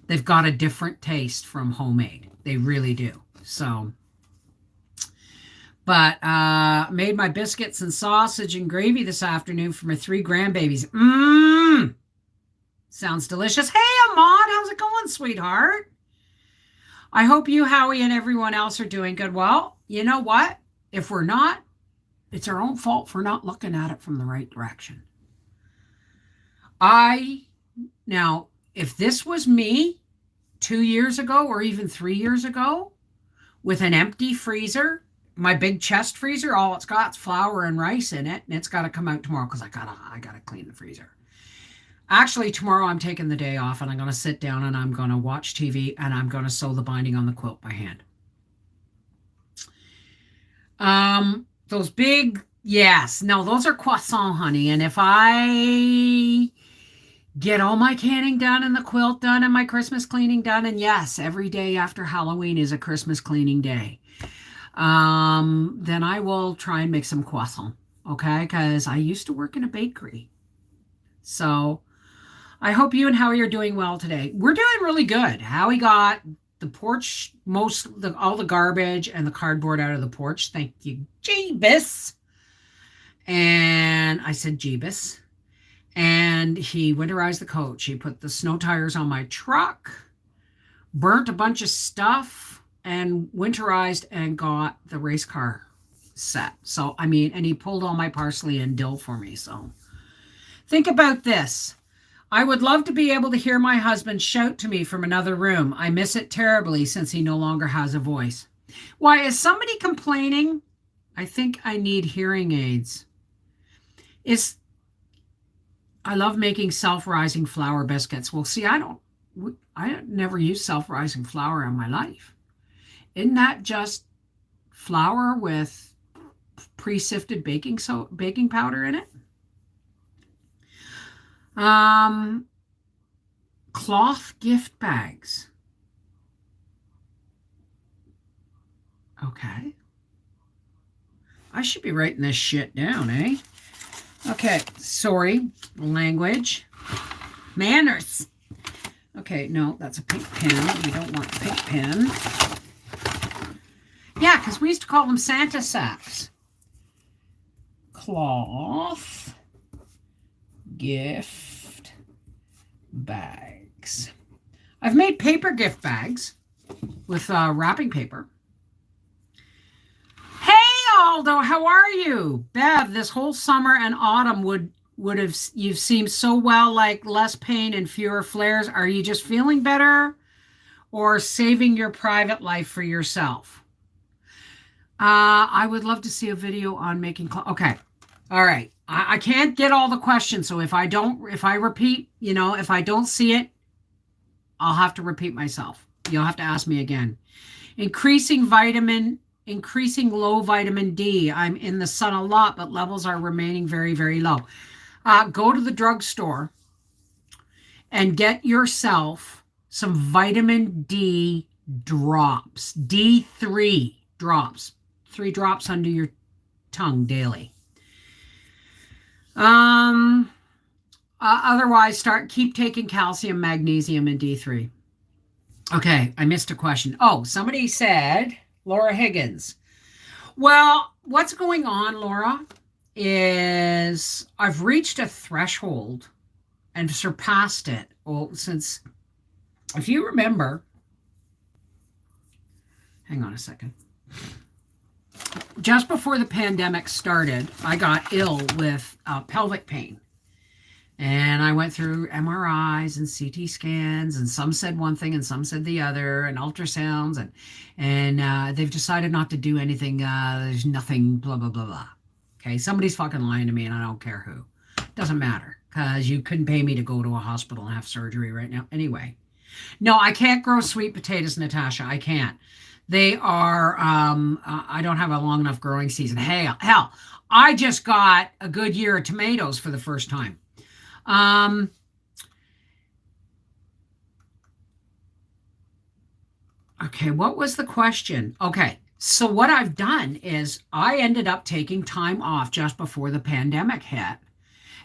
They've got a different taste from homemade. They really do. So, but made my biscuits and sausage and gravy this afternoon for my 3 grandbabies. Sounds delicious. Hey, Ahmad, how's it going, sweetheart? I hope you, Howie, and everyone else are doing good. Well, you know what? If we're not, it's our own fault for not looking at it from the right direction. Now, if this was me 2 years ago or even 3 years ago with an empty freezer, my big chest freezer, all it's got is flour and rice in it, and it's got to come out tomorrow because I gotta clean the freezer. Actually, tomorrow I'm taking the day off and I'm going to sit down and I'm going to watch TV and I'm going to sew the binding on the quilt by hand. Those big, yes, no, those are croissant, honey. And if I get all my canning done and the quilt done and my Christmas cleaning done, and yes, every day after Halloween is a Christmas cleaning day, then I will try and make some croissant, okay? Because I used to work in a bakery. So I hope you and Howie are doing well today. We're doing really good. Howie got the porch, all the garbage and the cardboard out of the porch. Thank you, Jeebus. And I said Jeebus. And he winterized the coach. He put the snow tires on my truck, burnt a bunch of stuff, and winterized and got the race car set. So, and he pulled all my parsley and dill for me. So think about this. I would love to be able to hear my husband shout to me from another room. I miss it terribly since he no longer has a voice. Why, is somebody complaining? I think I need hearing aids. I love making self-rising flour biscuits. Well, see, I never used self-rising flour in my life. Isn't that just flour with pre-sifted baking powder in it? Um, Cloth gift bags. Okay. I should be writing this shit down, eh? Okay, sorry. Language. Manners. Okay, no, that's a pink pen. We don't want a pink pen. Yeah, because we used to call them Santa sacks. Cloth gift bags. I've made paper gift bags with wrapping paper. Hey, Aldo, how are you? Bev, this whole summer and autumn would have you've seemed so well, like less pain and fewer flares. Are you just feeling better or saving your private life for yourself? I would love to see a video on making okay. All right. I can't get all the questions, so if I repeat, if I don't see it, I'll have to repeat myself. You'll have to ask me again. Increasing low vitamin D. I'm in the sun a lot, but levels are remaining very, very low. Go to the drugstore and get yourself some vitamin D drops, D3 drops, 3 drops under your tongue daily. Otherwise, keep taking calcium, magnesium, and D3. Okay, I missed a question. Oh, somebody said, Laura Higgins. Well, what's going on, Laura, is I've reached a threshold and surpassed it. Well, since, if you remember, hang on a second. Just before the pandemic started, I got ill with pelvic pain. And I went through MRIs and CT scans, and some said one thing and some said the other, and ultrasounds, and they've decided not to do anything. There's nothing, blah, blah, blah, blah. Okay, somebody's fucking lying to me, and I don't care who. Doesn't matter, because you couldn't pay me to go to a hospital and have surgery right now. Anyway, no, I can't grow sweet potatoes, Natasha. I can't. They are, I don't have a long enough growing season. Hey, hell, I just got a good year of tomatoes for the first time. Okay, what was the question? Okay, so what I've done is I ended up taking time off just before the pandemic hit.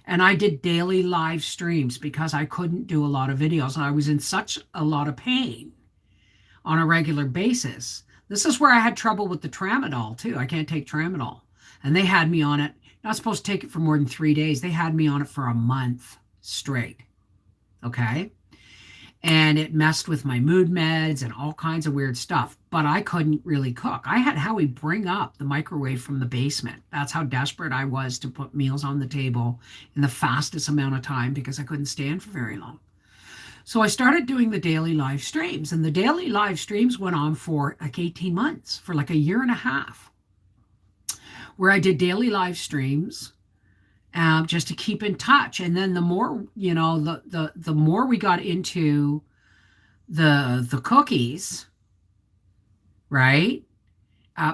And I did daily live streams because I couldn't do a lot of videos. I was in such a lot of pain on a regular basis. This is where I had trouble with the tramadol too. I can't take tramadol. And they had me on it. Not supposed to take it for more than 3 days. They had me on it for a month straight. Okay. And it messed with my mood meds and all kinds of weird stuff. But I couldn't really cook. I had Howie bring up the microwave from the basement. That's how desperate I was to put meals on the table in the fastest amount of time because I couldn't stand for very long. So I started doing the daily live streams, and the daily live streams went on for like 18 months, for like a year and a half, where I did daily live streams just to keep in touch. And then the more, the more we got into the cookies, right?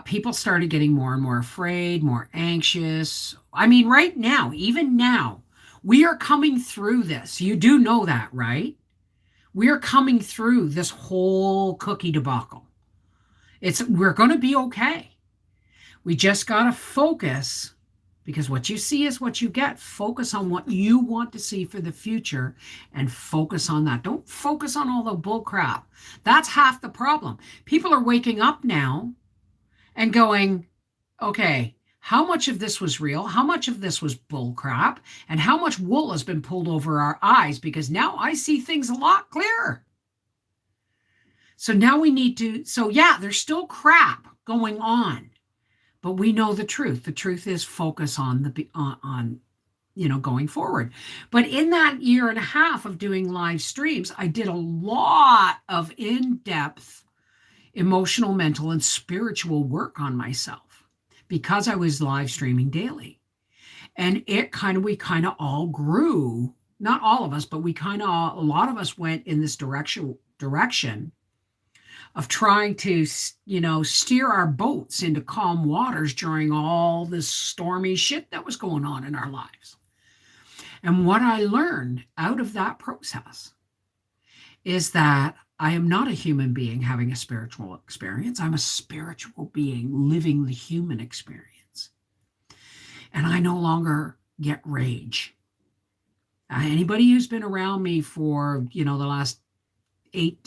People started getting more and more afraid, more anxious. I mean, right now, even now, we are coming through this. You do know that, right? We're coming through this whole cookie debacle. We're going to be okay. We just got to focus, because what you see is what you get. Focus on what you want to see for the future and focus on that. Don't focus on all the bull crap. That's half the problem. People are waking up now and going, okay, how much of this was real? How much of this was bull crap? And how much wool has been pulled over our eyes? Because now I see things a lot clearer. So now we need to, yeah, there's still crap going on, but we know the truth. The truth is focus on going forward. But in that year and a half of doing live streams, I did a lot of in-depth emotional, mental, and spiritual work on myself, because I was live streaming daily. And we kind of all grew, not all of us, but a lot of us went in this direction of trying to, steer our boats into calm waters during all this stormy shit that was going on in our lives. And what I learned out of that process is that I am not a human being having a spiritual experience. I'm a spiritual being living the human experience. And I no longer get rage. Anybody who's been around me for, the last 8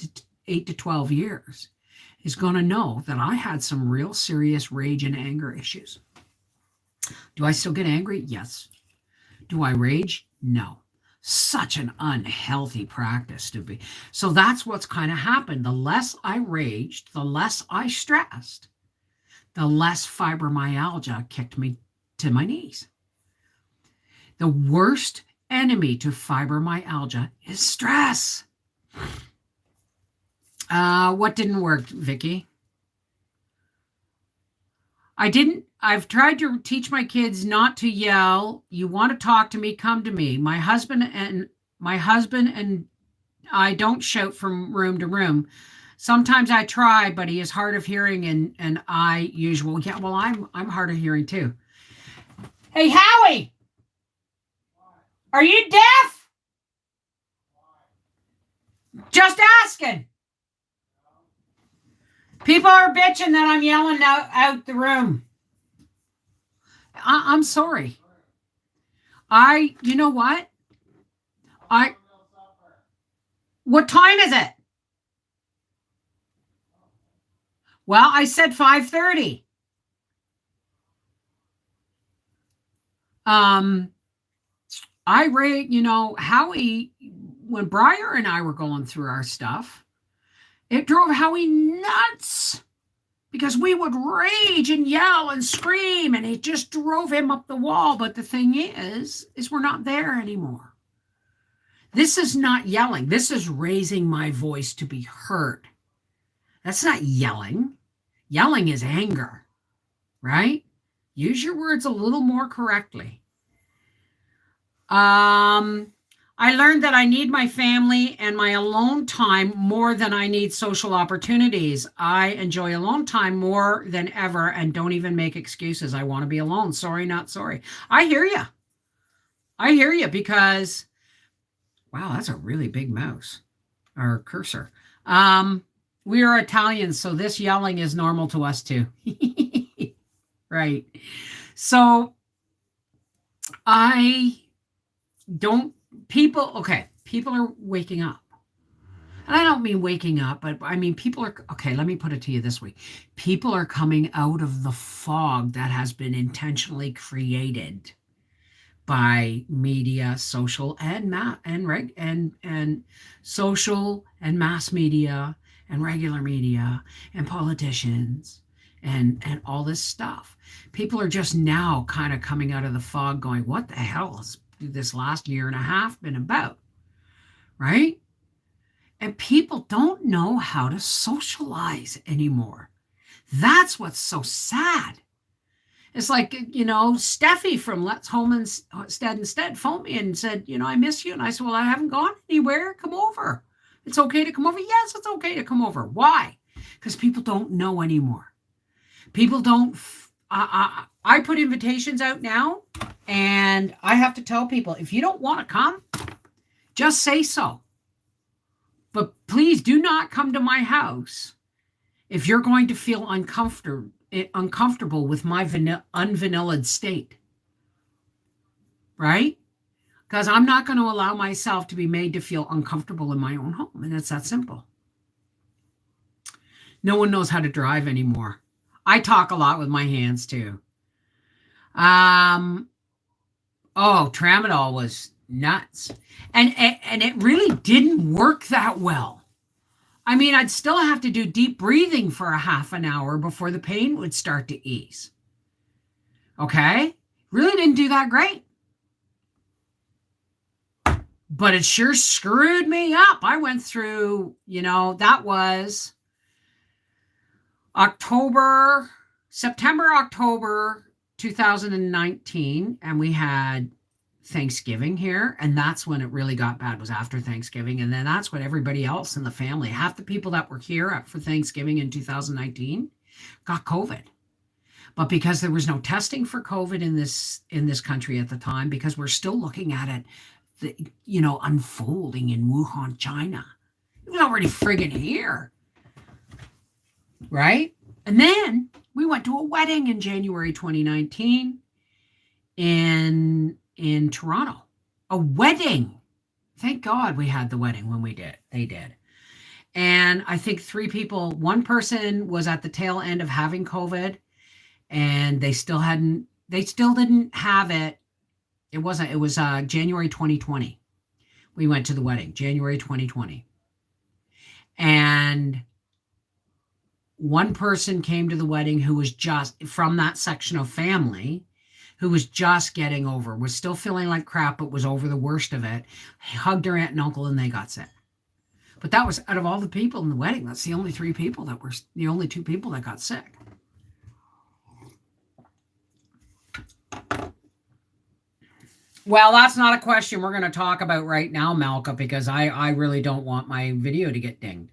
to 12 years is going to know that I had some real serious rage and anger issues. Do I still get angry? Yes. Do I rage? No. Such an unhealthy practice to be. So that's what's kind of happened. The less I raged, the less I stressed, the less fibromyalgia kicked me to my knees. The worst enemy to fibromyalgia is stress. What didn't work, Vicky? I've tried to teach my kids not to yell. You want to talk to me, come to me. My husband and I don't shout from room to room. Sometimes I try, but he is hard of hearing and I usual. Yeah, well, I'm hard of hearing too. Hey, Howie, are you deaf? Just asking. People are bitching that I'm yelling out the room. I'm sorry. You know what? What time is it? Well, I said 5:30. Howie, when Briar and I were going through our stuff, it drove Howie nuts because we would rage and yell and scream, and it just drove him up the wall. But the thing is we're not there anymore. This is not yelling. This is raising my voice to be heard. That's not yelling. Yelling is anger, right? Use your words a little more correctly. I learned that I need my family and my alone time more than I need social opportunities. I enjoy alone time more than ever and don't even make excuses. I want to be alone. Sorry, not sorry. I hear you because, wow, that's a really big mouse or cursor. We are Italians, so this yelling is normal to us too. Right. So people are waking up. And I don't mean waking up, but I mean let me put it to you this way. People are coming out of the fog that has been intentionally created by media, social and social and mass media and regular media and politicians and all this stuff. People are just now kind of coming out of the fog going, what the hell has this last year and a half been about? Right? And people don't know how to socialize anymore. That's what's so sad. It's like, Steffi from Let's Home Instead phoned me and said, I miss you. And I said, well, I haven't gone anywhere. Come over. It's okay to come over. Yes, it's okay to come over. Why? Because people don't know anymore. People don't. I put invitations out now, and I have to tell people, if you don't want to come, just say so. But please do not come to my house if you're going to feel uncomfortable with my unvanillaed state. Right? Because I'm not going to allow myself to be made to feel uncomfortable in my own home. And it's that simple. No one knows how to drive anymore. I talk a lot with my hands too. Tramadol was nuts. And it really didn't work that well. I mean, I'd still have to do deep breathing for a half an hour before the pain would start to ease. Okay? Really didn't do that great. But it sure screwed me up. I went through, that was September, October 2019, and we had Thanksgiving here, and that's when it really got bad, was after Thanksgiving. And then that's when everybody else in the family, half the people that were here for Thanksgiving in 2019 got COVID. But because there was no testing for COVID in this country at the time, because we're still looking at it, unfolding in Wuhan, China. It was already friggin' here, right? And then we went to a wedding in January 2019 in Toronto. A wedding. Thank God we had the wedding when they did. And I think one person was at the tail end of having COVID, and they still didn't have it. It was January 2020. We went to the wedding, January 2020. And one person came to the wedding who was just from that section of family, who was just getting over, was still feeling like crap, but was over the worst of it. He hugged her aunt and uncle, and they got sick. But that was, out of all the people in the wedding, that's the only two people that got sick. Well, that's not a question we're going to talk about right now, Malka, because I really don't want my video to get dinged.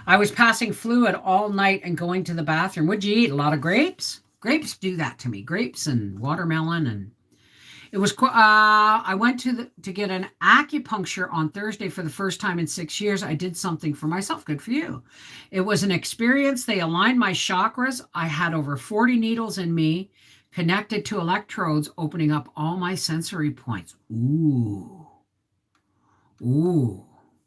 I was passing fluid all night and going to the bathroom. What'd you eat? A lot of grapes? Grapes do that to me. Grapes and watermelon. And it was, I went to get an acupuncture on Thursday for the first time in 6 years. I did something for myself. Good for you. It was an experience. They aligned my chakras. I had over 40 needles in me, connected to electrodes, opening up all my sensory points. Ooh.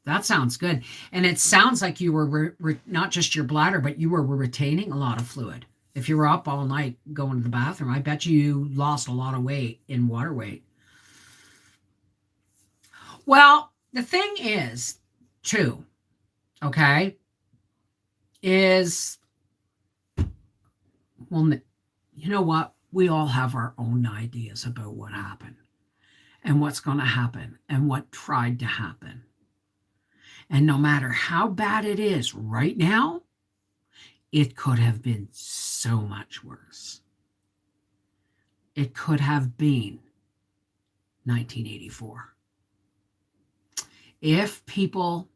That sounds good. And it sounds like you were not just your bladder, but you were retaining a lot of fluid. If you were up all night going to the bathroom, I bet you lost a lot of weight in water weight. Well, the thing is, too, okay, is, well, you know what? We all have our own ideas about what happened and what's going to happen and what tried to happen. And no matter how bad it is right now, it could have been so much worse. It could have been 1984. If people,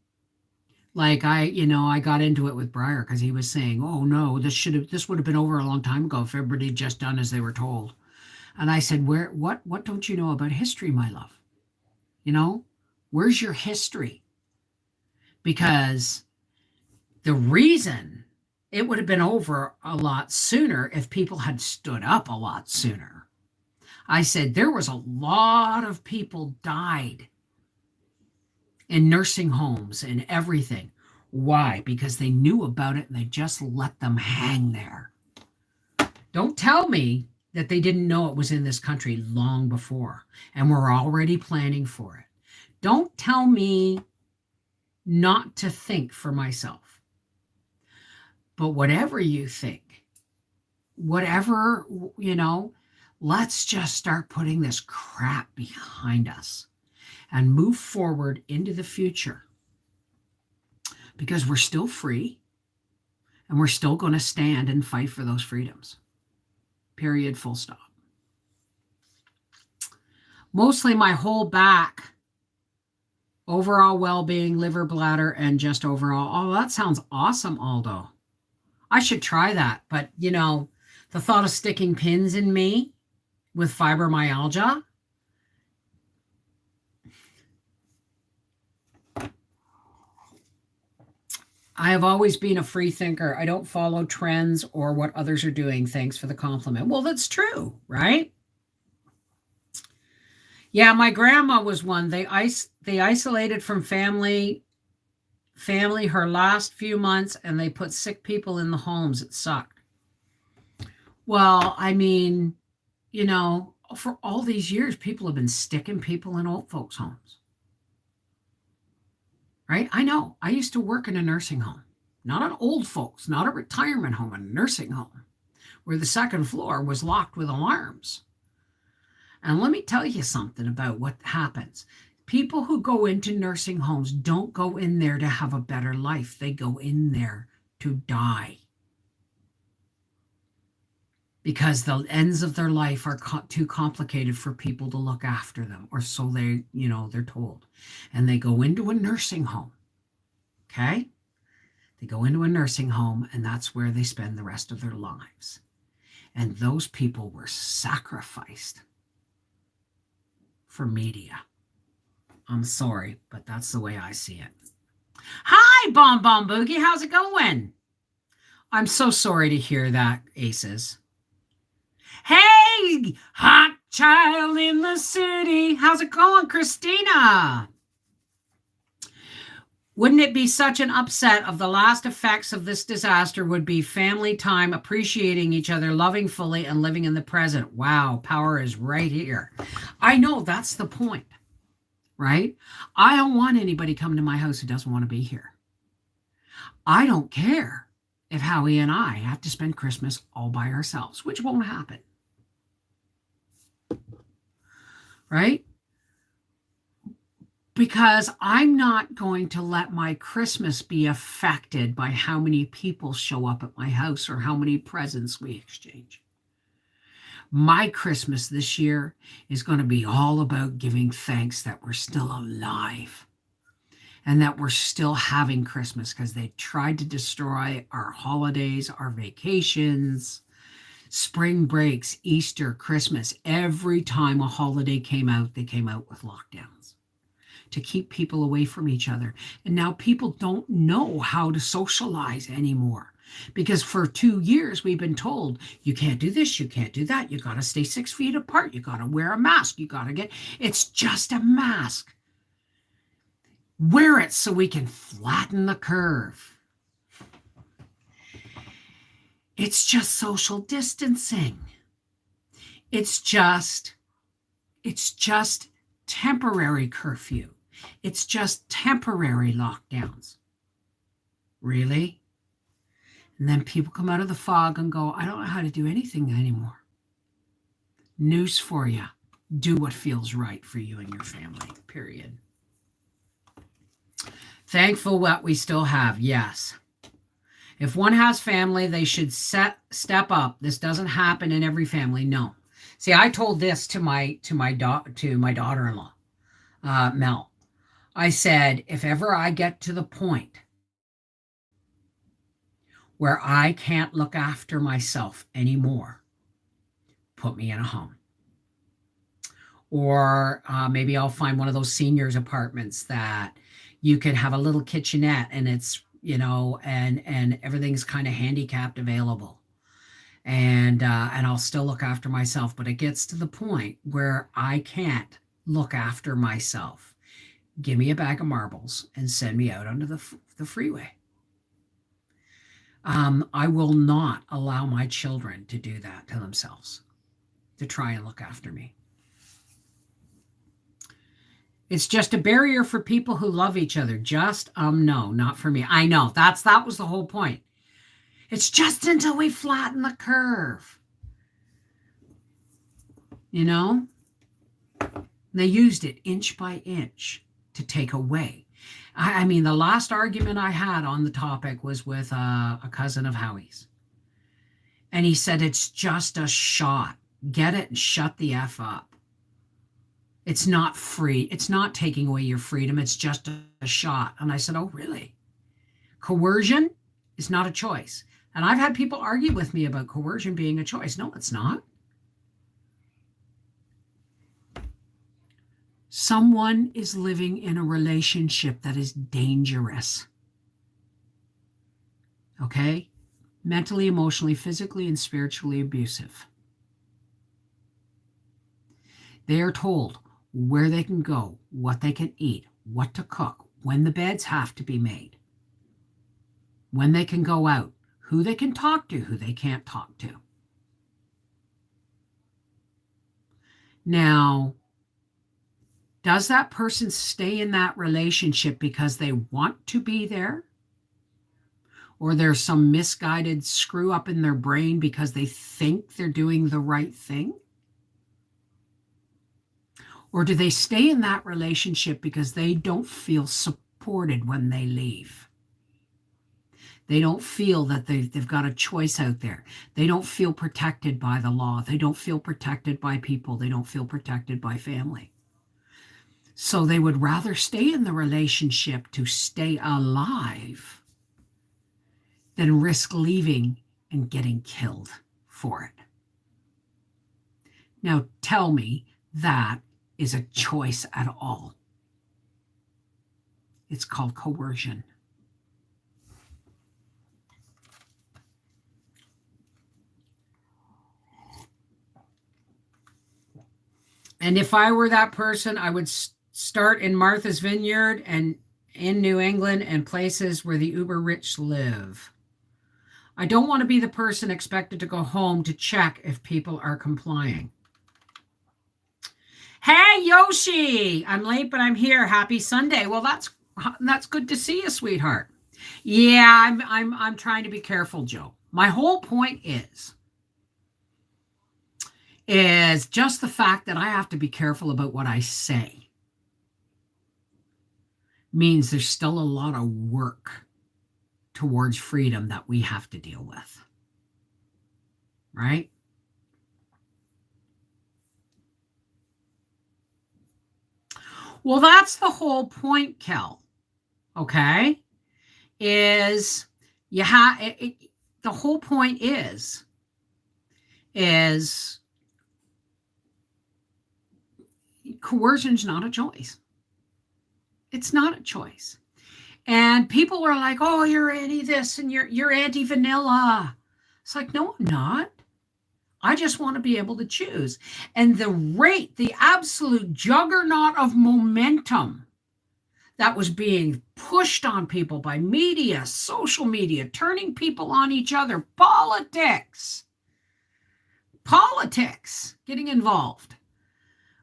like I got into it with Breyer because he was saying, oh no, this would have been over a long time ago if everybody had just done as they were told. And I said, what don't you know about history, my love? Where's your history? Because the reason it would have been over a lot sooner if people had stood up a lot sooner. I said there was a lot of people died in nursing homes and everything. Why? Because they knew about it and they just let them hang there. Don't tell me that they didn't know it was in this country long before and we're already planning for it. Don't tell me not to think for myself. But whatever you think, let's just start putting this crap behind us and move forward into the future. Because we're still free and we're still going to stand and fight for those freedoms. Period, full stop. Mostly my whole back, overall well-being, liver, bladder, and just overall. Oh, that sounds awesome, Aldo. I should try that. But, the thought of sticking pins in me with fibromyalgia, I have always been a free thinker. I don't follow trends or what others are doing. Thanks for the compliment. Well, that's true, right? Yeah, my grandma was one. They isolated from family her last few months, and they put sick people in the homes. It sucked. Well, I mean, for all these years, people have been sticking people in old folks' homes. Right? I know. I used to work in a nursing home, not an old folks, not a retirement home, a nursing home, where the second floor was locked with alarms. And let me tell you something about what happens. People who go into nursing homes don't go in there to have a better life. They go in there to die. because the ends of their life are too complicated for people to look after them, or so they're told. And they go into a nursing home. Okay? They go into a nursing home, and that's where they spend the rest of their lives. And those people were sacrificed for media. I'm sorry, but that's the way I see it. Hi, Bon Bon Boogie. How's it going? I'm so sorry to hear that, Aces. Hey, hot child in the city. How's it going, Christina? Wouldn't it be such an upset of the last effects of this disaster would be family time, appreciating each other, loving fully, and living in the present? Wow, power is right here. I know, that's the point, right? I don't want anybody coming to my house who doesn't want to be here. I don't care if Howie and I have to spend Christmas all by ourselves, which won't happen. Right? Because I'm not going to let my Christmas be affected by how many people show up at my house or how many presents we exchange. My Christmas this year is going to be all about giving thanks that we're still alive and that we're still having Christmas, because they tried to destroy our holidays, our vacations, spring breaks, Easter, Christmas. Every time a holiday came out, they came out with lockdowns to keep people away from each other. And now people don't know how to socialize anymore, because for 2 years we've been told, you can't do this, you can't do that, you got to stay 6 feet apart, you got to wear a mask, you got to it's just a mask. Wear it so we can flatten the curve. It's just social distancing. It's just temporary curfew. It's just temporary lockdowns. Really? And then people come out of the fog and go, I don't know how to do anything anymore. News for you. Do what feels right for you and your family, period. Thankful what we still have, yes. If one has family, they should step up. This doesn't happen in every family. No. See, I told this to my daughter-in-law, Mel. I said, if ever I get to the point where I can't look after myself anymore, put me in a home. Or maybe I'll find one of those seniors apartments that you can have a little kitchenette, and it's, and everything's kind of handicapped available. And I'll still look after myself, but it gets to the point where I can't look after myself. Give me a bag of marbles and send me out onto the freeway. I will not allow my children to do that to themselves, to try and look after me. It's just a barrier for people who love each other. Just, no, not for me. I know, that was the whole point. It's just until we flatten the curve. They used it inch by inch to take away. I mean, the last argument I had on the topic was with a cousin of Howie's. And he said, it's just a shot. Get it and shut the F up. It's not free. It's not taking away your freedom. It's just a shot. And I said, oh, really? Coercion is not a choice. And I've had people argue with me about coercion being a choice. No, it's not. Someone is living in a relationship that is dangerous. Okay? Mentally, emotionally, physically, and spiritually abusive. They are told where they can go, what they can eat, what to cook, when the beds have to be made, when they can go out, who they can talk to, who they can't talk to. Now, does that person stay in that relationship because they want to be there? Or there's some misguided screw up in their brain because they think they're doing the right thing? Or do they stay in that relationship because they don't feel supported when they leave? They don't feel that they've got a choice out there. They don't feel protected by the law. They don't feel protected by people. They don't feel protected by family. So they would rather stay in the relationship to stay alive than risk leaving and getting killed for it. Now tell me that is a choice at all. It's called coercion. And if I were that person, I would start in Martha's Vineyard and in New England and places where the uber rich live. I don't want to be the person expected to go home to check if people are complying. Hey, Yoshi, I'm late, but I'm here. Happy Sunday. Well, that's good to see you, sweetheart. Yeah, I'm trying to be careful, Joe. My whole point is just the fact that I have to be careful about what I say means there's still a lot of work towards freedom that we have to deal with. Right? Well, that's the whole point, Kel. Okay? Is you have the whole point is coercion's not a choice. It's not a choice. And people are like, oh, you're anti this and you're anti vanilla. It's like, no, I'm not. I just want to be able to choose. And the absolute juggernaut of momentum that was being pushed on people by media, social media, turning people on each other, politics, getting involved.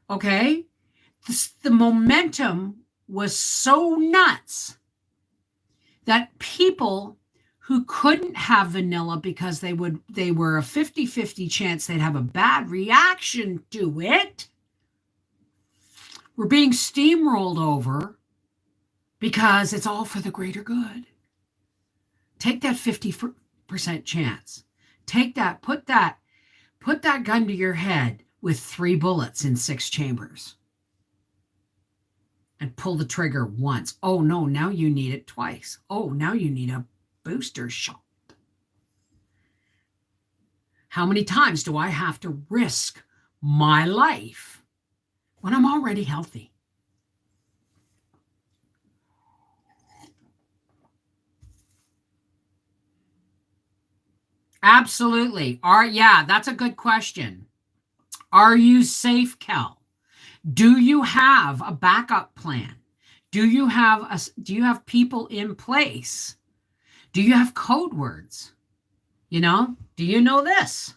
Okay? The momentum was so nuts that people who couldn't have vanilla because they were a 50-50 chance they'd have a bad reaction to it were being steamrolled over because it's all for the greater good. Take that 50% chance. Take that, put that gun to your head with 3 bullets in 6 chambers. And pull the trigger once. Oh no, now you need it twice. Oh, now you need a booster shot. How many times do I have to risk my life when I'm already healthy? Absolutely. Yeah, that's a good question. Are you safe, Kel? Do you have a backup plan? Do you have people in place? Do you have code words? Do you know this?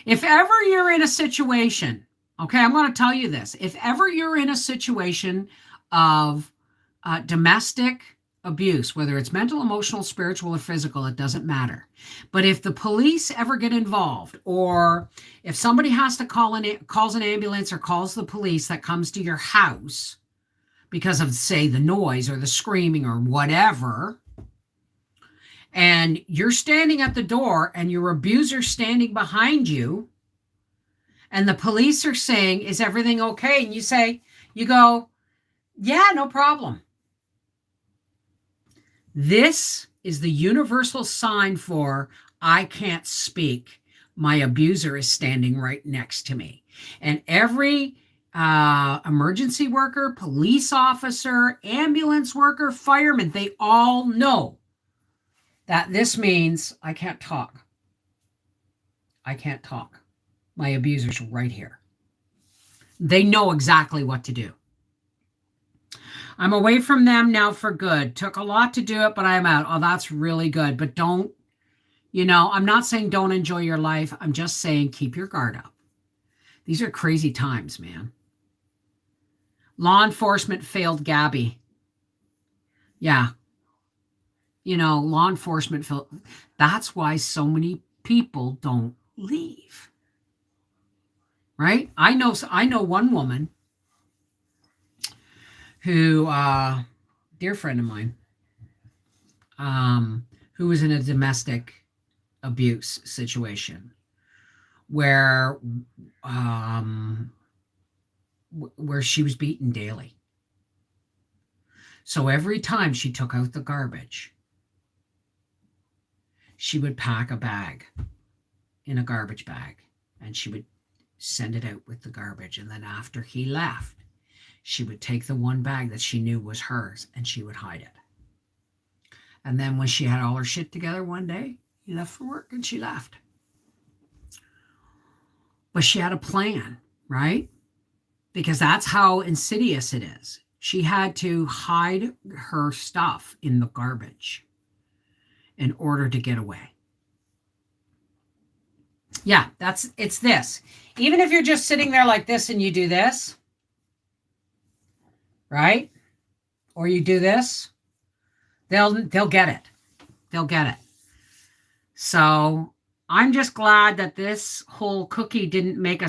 If ever you're in a situation, okay, I'm going to tell you this. If ever you're in a situation of domestic abuse, whether it's mental, emotional, spiritual, or physical, it doesn't matter. But if the police ever get involved, or if somebody has to calls an ambulance or calls the police that comes to your house because of, say, the noise or the screaming or whatever, and you're standing at the door and your abuser's standing behind you, and the police are saying, is everything okay? And you go, yeah, no problem. This is the universal sign for I can't speak. My abuser is standing right next to me. And every emergency worker, police officer, ambulance worker, fireman, they all know that this means I can't talk. I can't talk. My abuser's right here. They know exactly what to do. I'm away from them now for good. Took a lot to do it, but I'm out. Oh, that's really good. But don't, I'm not saying don't enjoy your life. I'm just saying keep your guard up. These are crazy times, man. Law enforcement failed Gabby. Yeah. Law enforcement failed. That's why so many people don't leave. Right? I know one woman who, dear friend of mine, who was in a domestic abuse situation where where she was beaten daily. So every time she took out the garbage, she would pack a bag in a garbage bag and she would send it out with the garbage. And then after he left, she would take the one bag that she knew was hers and she would hide it. And then when she had all her shit together one day, he left for work and she left. But she had a plan, right? Because that's how insidious it is. She had to hide her stuff in the garbage in order to get away. Yeah, it's this. Even if you're just sitting there like this and you do this, right? Or you do this, they'll get it. They'll get it. So I'm just glad that this whole cookie didn't make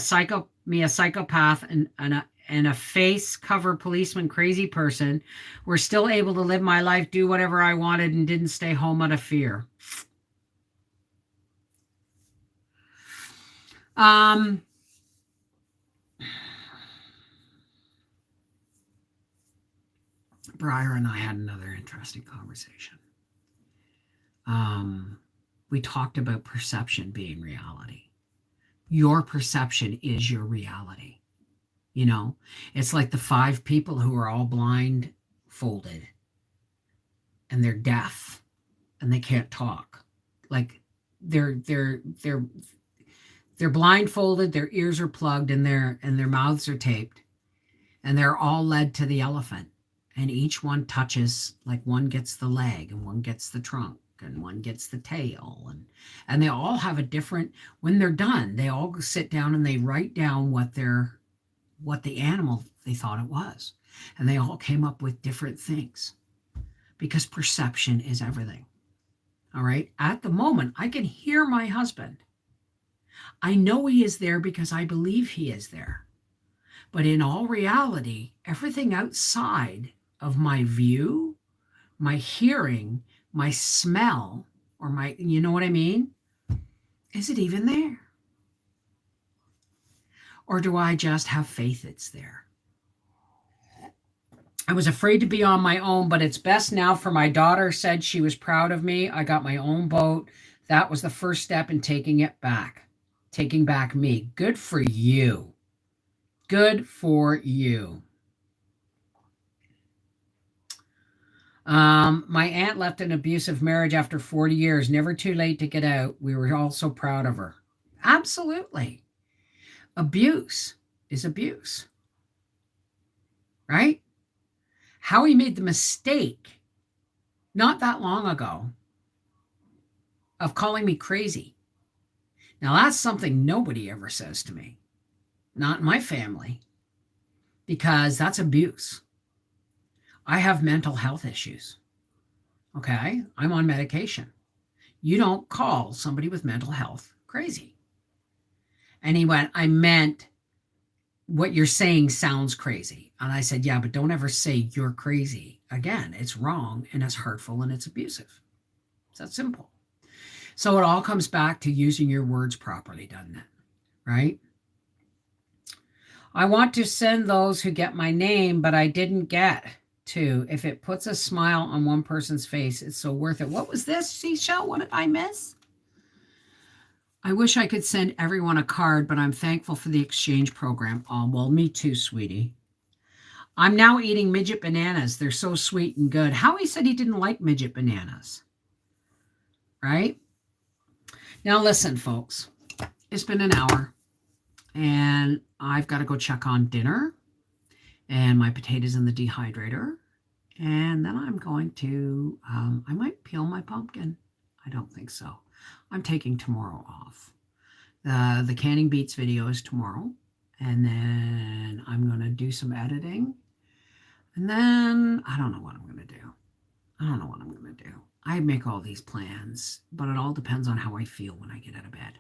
me a psychopath and a face cover policeman crazy person. We're still able to live my life, do whatever I wanted, and didn't stay home out of fear. Briar and I had another interesting conversation. We talked about perception being reality. Your perception is your reality. You know, it's like the 5 people who are all blindfolded and they're deaf and they can't talk. Like they're blindfolded, their ears are plugged and their mouths are taped, and they're all led to the elephant. And each one touches, like one gets the leg and one gets the trunk and one gets the tail, and they all have a different, when they're done, they all sit down and they write down what the animal they thought it was. And they all came up with different things because perception is everything. All right. At the moment, I can hear my husband. I know he is there because I believe he is there. But in all reality, everything outside of my view, my hearing, my smell, or my, you know what I mean? Is it even there? Or do I just have faith it's there? I was afraid to be on my own, but it's best now, for my daughter said she was proud of me. I got my own boat. That was the first step in taking back me. Good for you. Good for you. My aunt left an abusive marriage after 40 years. Never too late to get out. We were all so proud of her. Absolutely. Abuse is abuse. Right? Howie made the mistake not that long ago of calling me crazy. Now, that's something nobody ever says to me. Not in my family. Because that's abuse. I have mental health issues. Okay? I'm on medication. You don't call somebody with mental health crazy. And he went, I meant what you're saying sounds crazy. And I said, yeah, but don't ever say you're crazy again. It's wrong and it's hurtful and it's abusive. It's that simple. So it all comes back to using your words properly, doesn't it? Right? I want to send those who get my name, but I didn't get to. If it puts a smile on one person's face, it's so worth it. What was this, Seashell? What did I miss? I wish I could send everyone a card, but I'm thankful for the exchange program. Oh, well, me too, sweetie. I'm now eating midget bananas. They're so sweet and good. Howie said he didn't like midget bananas. Right? Now, listen, folks. It's been an hour, and I've got to go check on dinner and my potatoes in the dehydrator. And then I'm going to, I might peel my pumpkin. I don't think so. I'm taking tomorrow off. The Canning Beats video is tomorrow. And then I'm going to do some editing. And then I don't know what I'm going to do. I make all these plans, but it all depends on how I feel when I get out of bed.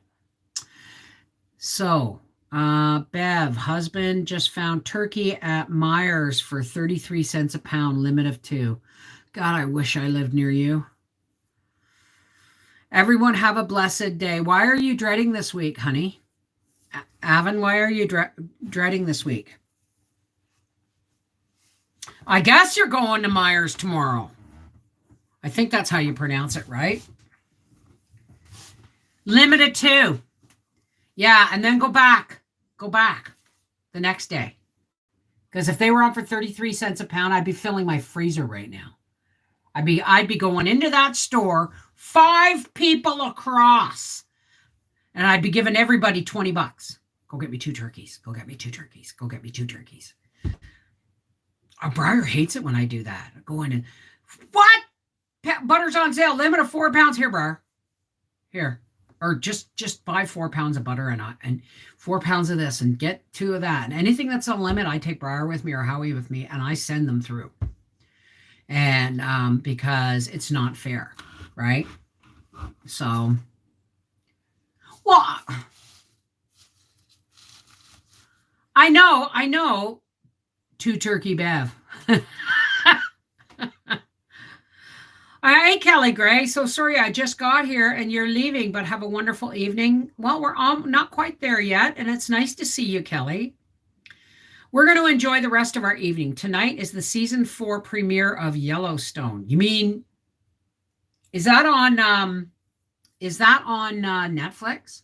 So, Bev, husband just found turkey at Myers for 33 cents a pound, limit of 2. God, I wish I lived near you. Everyone have a blessed day. Why are you dreading this week, honey? Avon, why are you dreading this week? I guess you're going to Myers tomorrow. I think that's how you pronounce it, right? Limited 2. Yeah, and then go back. Go back the next day. Because if they were on for 33 cents a pound, I'd be filling my freezer right now. I'd be going into that store, 5 people across, and I'd be giving everybody $20. Go get me 2 turkeys. Go get me 2 turkeys. Go get me 2 turkeys. Briar hates it when I do that. I go in and, what? Butter's on sale. Limit of 4 pounds. Here, Briar. Here. Or just buy 4 pounds of butter and 4 pounds of this and get 2 of that. And anything that's on limit, I take Briar with me or Howie with me, and I send them through. And because it's not fair, right? So, well, I know, 2 turkey Bev. Hey, Kelly Gray. So sorry, I just got here and you're leaving, but have a wonderful evening. Well, we're not quite there yet, and it's nice to see you, Kelly. We're going to enjoy the rest of our evening. Tonight is the season 4 premiere of Yellowstone. You mean, is that on Netflix?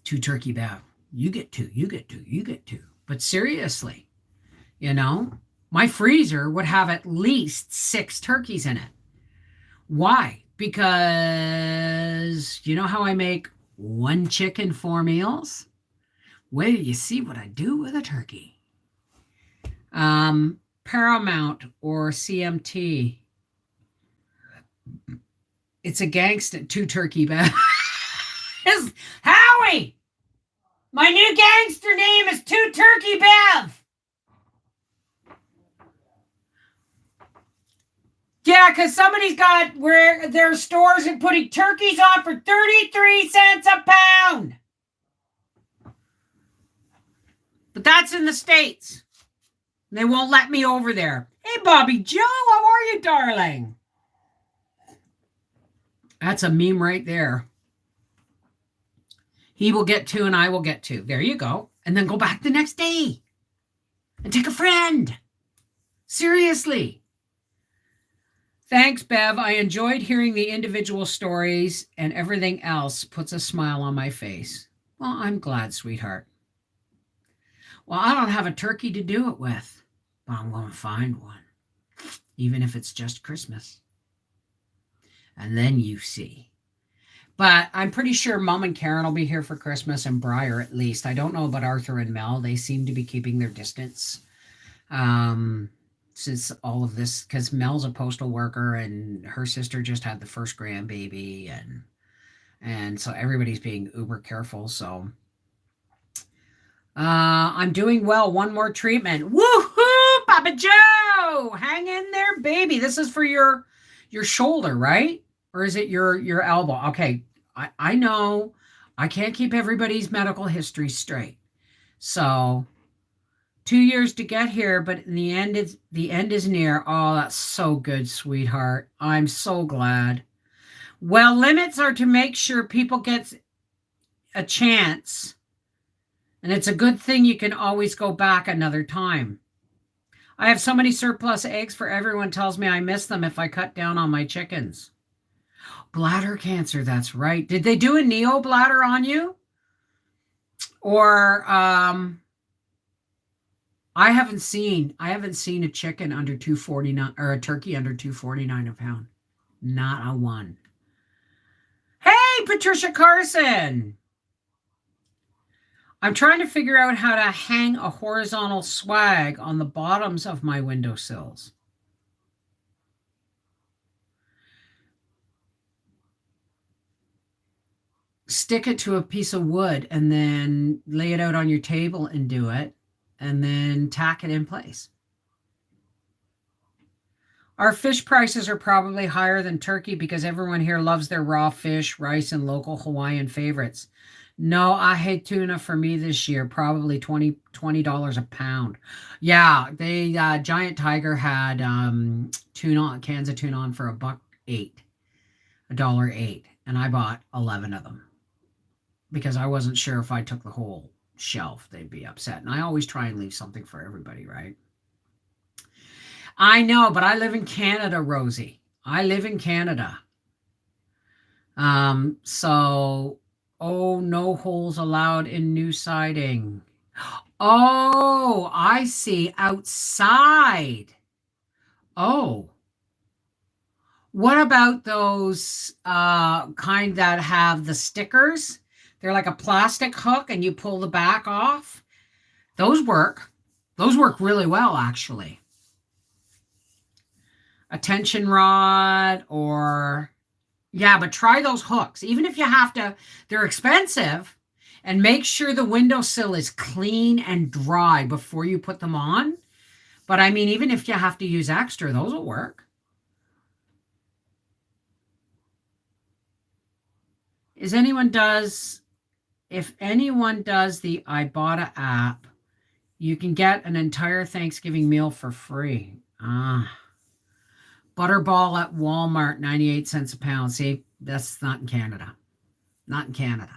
2 turkey Bev. You get 2, you get 2, you get 2. But seriously, my freezer would have at least 6 turkeys in it. Why? Because you know how I make 1 chicken, 4 meals? Wait till you see what I do with a turkey. Paramount or CMT. It's a gangster 2 turkey Bev. Howie! My new gangster name is 2 turkey Bev. Yeah, because somebody's got where their stores are putting turkeys on for 33 cents a pound. But that's in the States. They won't let me over there. Hey, Bobby Joe, how are you, darling? That's a meme right there. He will get 2 and I will get 2. There you go. And then go back the next day and take a friend. Seriously. Thanks, Bev. I enjoyed hearing the individual stories, and everything else puts a smile on my face. Well, I'm glad, sweetheart. Well, I don't have a turkey to do it with, but I'm going to find one, even if it's just Christmas. And then you see. But I'm pretty sure Mom and Karen will be here for Christmas, and Briar at least. I don't know about Arthur and Mel. They seem to be keeping their distance. Since all of this, because Mel's a postal worker and her sister just had the first grandbaby, and so everybody's being uber careful. So I'm doing well. 1 more treatment. Woohoo, Papa Joe! Hang in there, baby. This is for your shoulder, right? Or is it your elbow? Okay, I know I can't keep everybody's medical history straight. So 2 years to get here, but in the end is near. Oh, that's so good, sweetheart. I'm so glad. Well, limits are to make sure people get a chance. And it's a good thing you can always go back another time. I have so many surplus eggs for everyone tells me I miss them if I cut down on my chickens. Bladder cancer, that's right. Did they do a neo bladder on you? Or I haven't seen a chicken under $2.49 or a turkey under $2.49 a pound. Not a one. Hey, Patricia Carson. I'm trying to figure out how to hang a horizontal swag on the bottoms of my windowsills. Stick it to a piece of wood and then lay it out on your table and do it, and then tack it in place. Our fish prices are probably higher than turkey because everyone here loves their raw fish, rice, and local Hawaiian favorites. No, I had tuna for me this year, probably $20 a pound. Yeah, they Giant Tiger had tuna, cans of tuna on for $1.08. $1.08, and I bought 11 of them because I wasn't sure if I took the whole shelf, they'd be upset. And I always try and leave something for everybody, right? I know, but I live in Canada, Rosie. I live in Canada. So, oh, no holes allowed in new siding. Oh, I see. Outside. Oh, what about those kind that have the stickers? They're like a plastic hook and you pull the back off. Those work. Those work really well, actually. A tension rod or, yeah, but try those hooks. Even if you have to, they're expensive. And make sure the windowsill is clean and dry before you put them on. But I mean, even if you have to use extra, those will work. If anyone does the Ibotta app, you can get an entire Thanksgiving meal for free. Butterball at Walmart, 98 cents a pound. See, that's not in Canada. Not in Canada.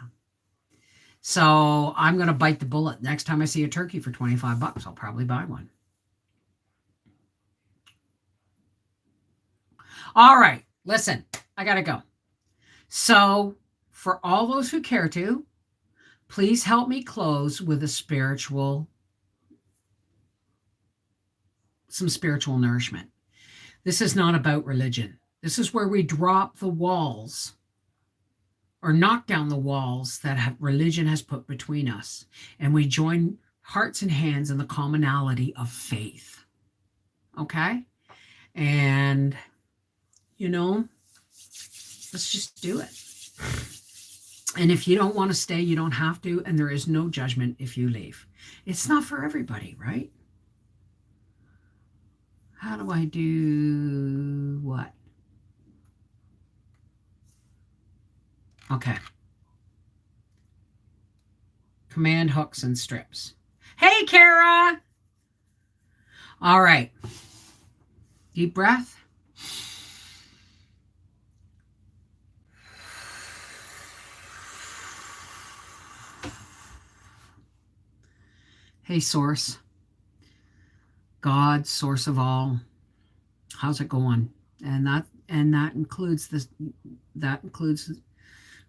So I'm going to bite the bullet. Next time I see a turkey for $25, I'll probably buy one. All right, listen, I got to go. So for all those who care to, please help me close with some spiritual nourishment. This is not about religion. This is where we drop the walls or knock down the walls that religion has put between us. And we join hearts and hands in the commonality of faith. Okay? And, let's just do it. And if you don't want to stay, you don't have to. And there is no judgment if you leave. It's not for everybody, right? How do I do what? Okay. Command hooks and strips. Hey, Kara. All right. Deep breath. Hey, Source. God, source of all. How's it going? And that includes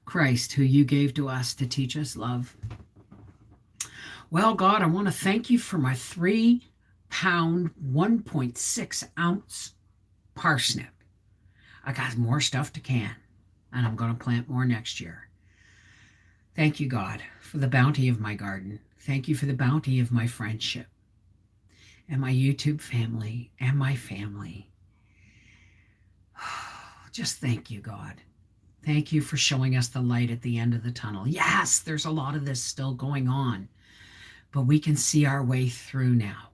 Christ, who you gave to us to teach us love. Well, God, I want to thank you for my 3-pound, 1.6-ounce parsnip. I got more stuff to can, and I'm going to plant more next year. Thank you, God, for the bounty of my garden. Thank you for the bounty of my friendship and my YouTube family and my family. Just thank you, God. Thank you for showing us the light at the end of the tunnel. Yes, there's a lot of this still going on, but we can see our way through now.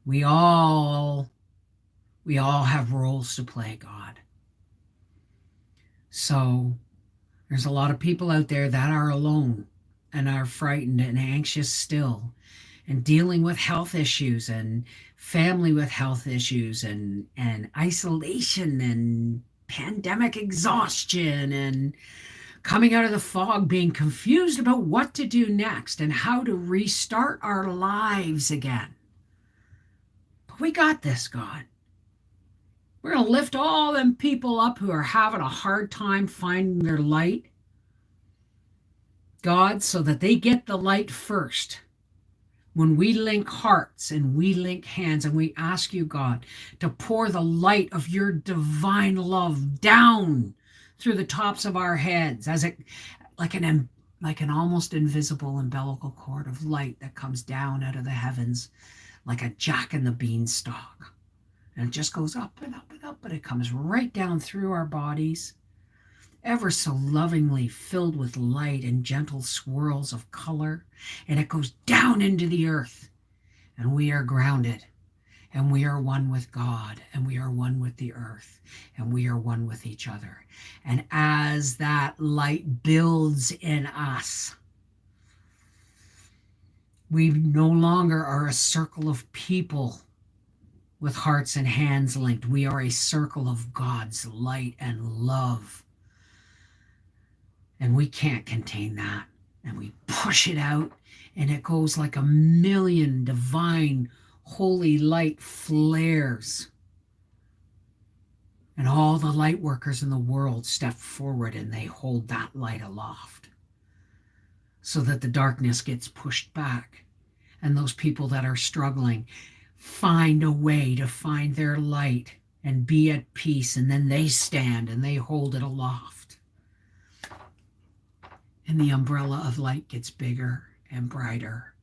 We all have roles to play, God. So there's a lot of people out there that are alone and are frightened and anxious still, and dealing with health issues and family with health issues and isolation and pandemic exhaustion and coming out of the fog, being confused about what to do next and how to restart our lives again. But we got this, God. We're going to lift all them people up who are having a hard time finding their light, God, so that they get the light first. When we link hearts and we link hands and we ask you, God, to pour the light of your divine love down through the tops of our heads as like an almost invisible umbilical cord of light that comes down out of the heavens like a Jack and the Beanstalk. And it just goes up and up and up, but it comes right down through our bodies, ever so lovingly filled with light and gentle swirls of color, and it goes down into the earth, and we are grounded, and we are one with God, and we are one with the earth, and we are one with each other. And as that light builds in us, we no longer are a circle of people with hearts and hands linked. We are a circle of God's light and love. And we can't contain that. And we push it out, and it goes like a million divine, holy light flares. And all the light workers in the world step forward and they hold that light aloft so that the darkness gets pushed back. And those people that are struggling find a way to find their light and be at peace. And then they stand and they hold it aloft. And the umbrella of light gets bigger and brighter.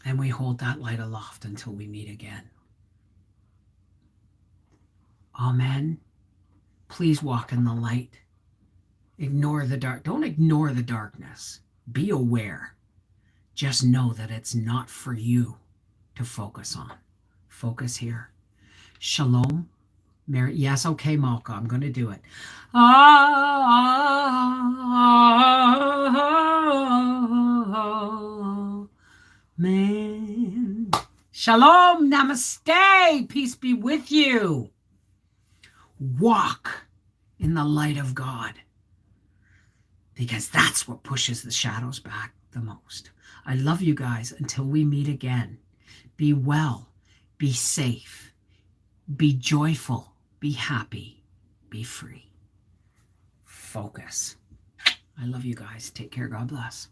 And we hold that light aloft until we meet again. Amen. Please walk in the light. Ignore the dark. Don't ignore the darkness. Be aware. Just know that it's not for you to focus on. Focus here. Shalom. Mary. Yes, okay, Malka, I'm going to do it. Amen. Shalom. Namaste. Peace be with you. Walk in the light of God, because that's what pushes the shadows back the most. I love you guys. Until we meet again, be well, be safe, be joyful, be happy, be free. Focus. I love you guys. Take care. God bless.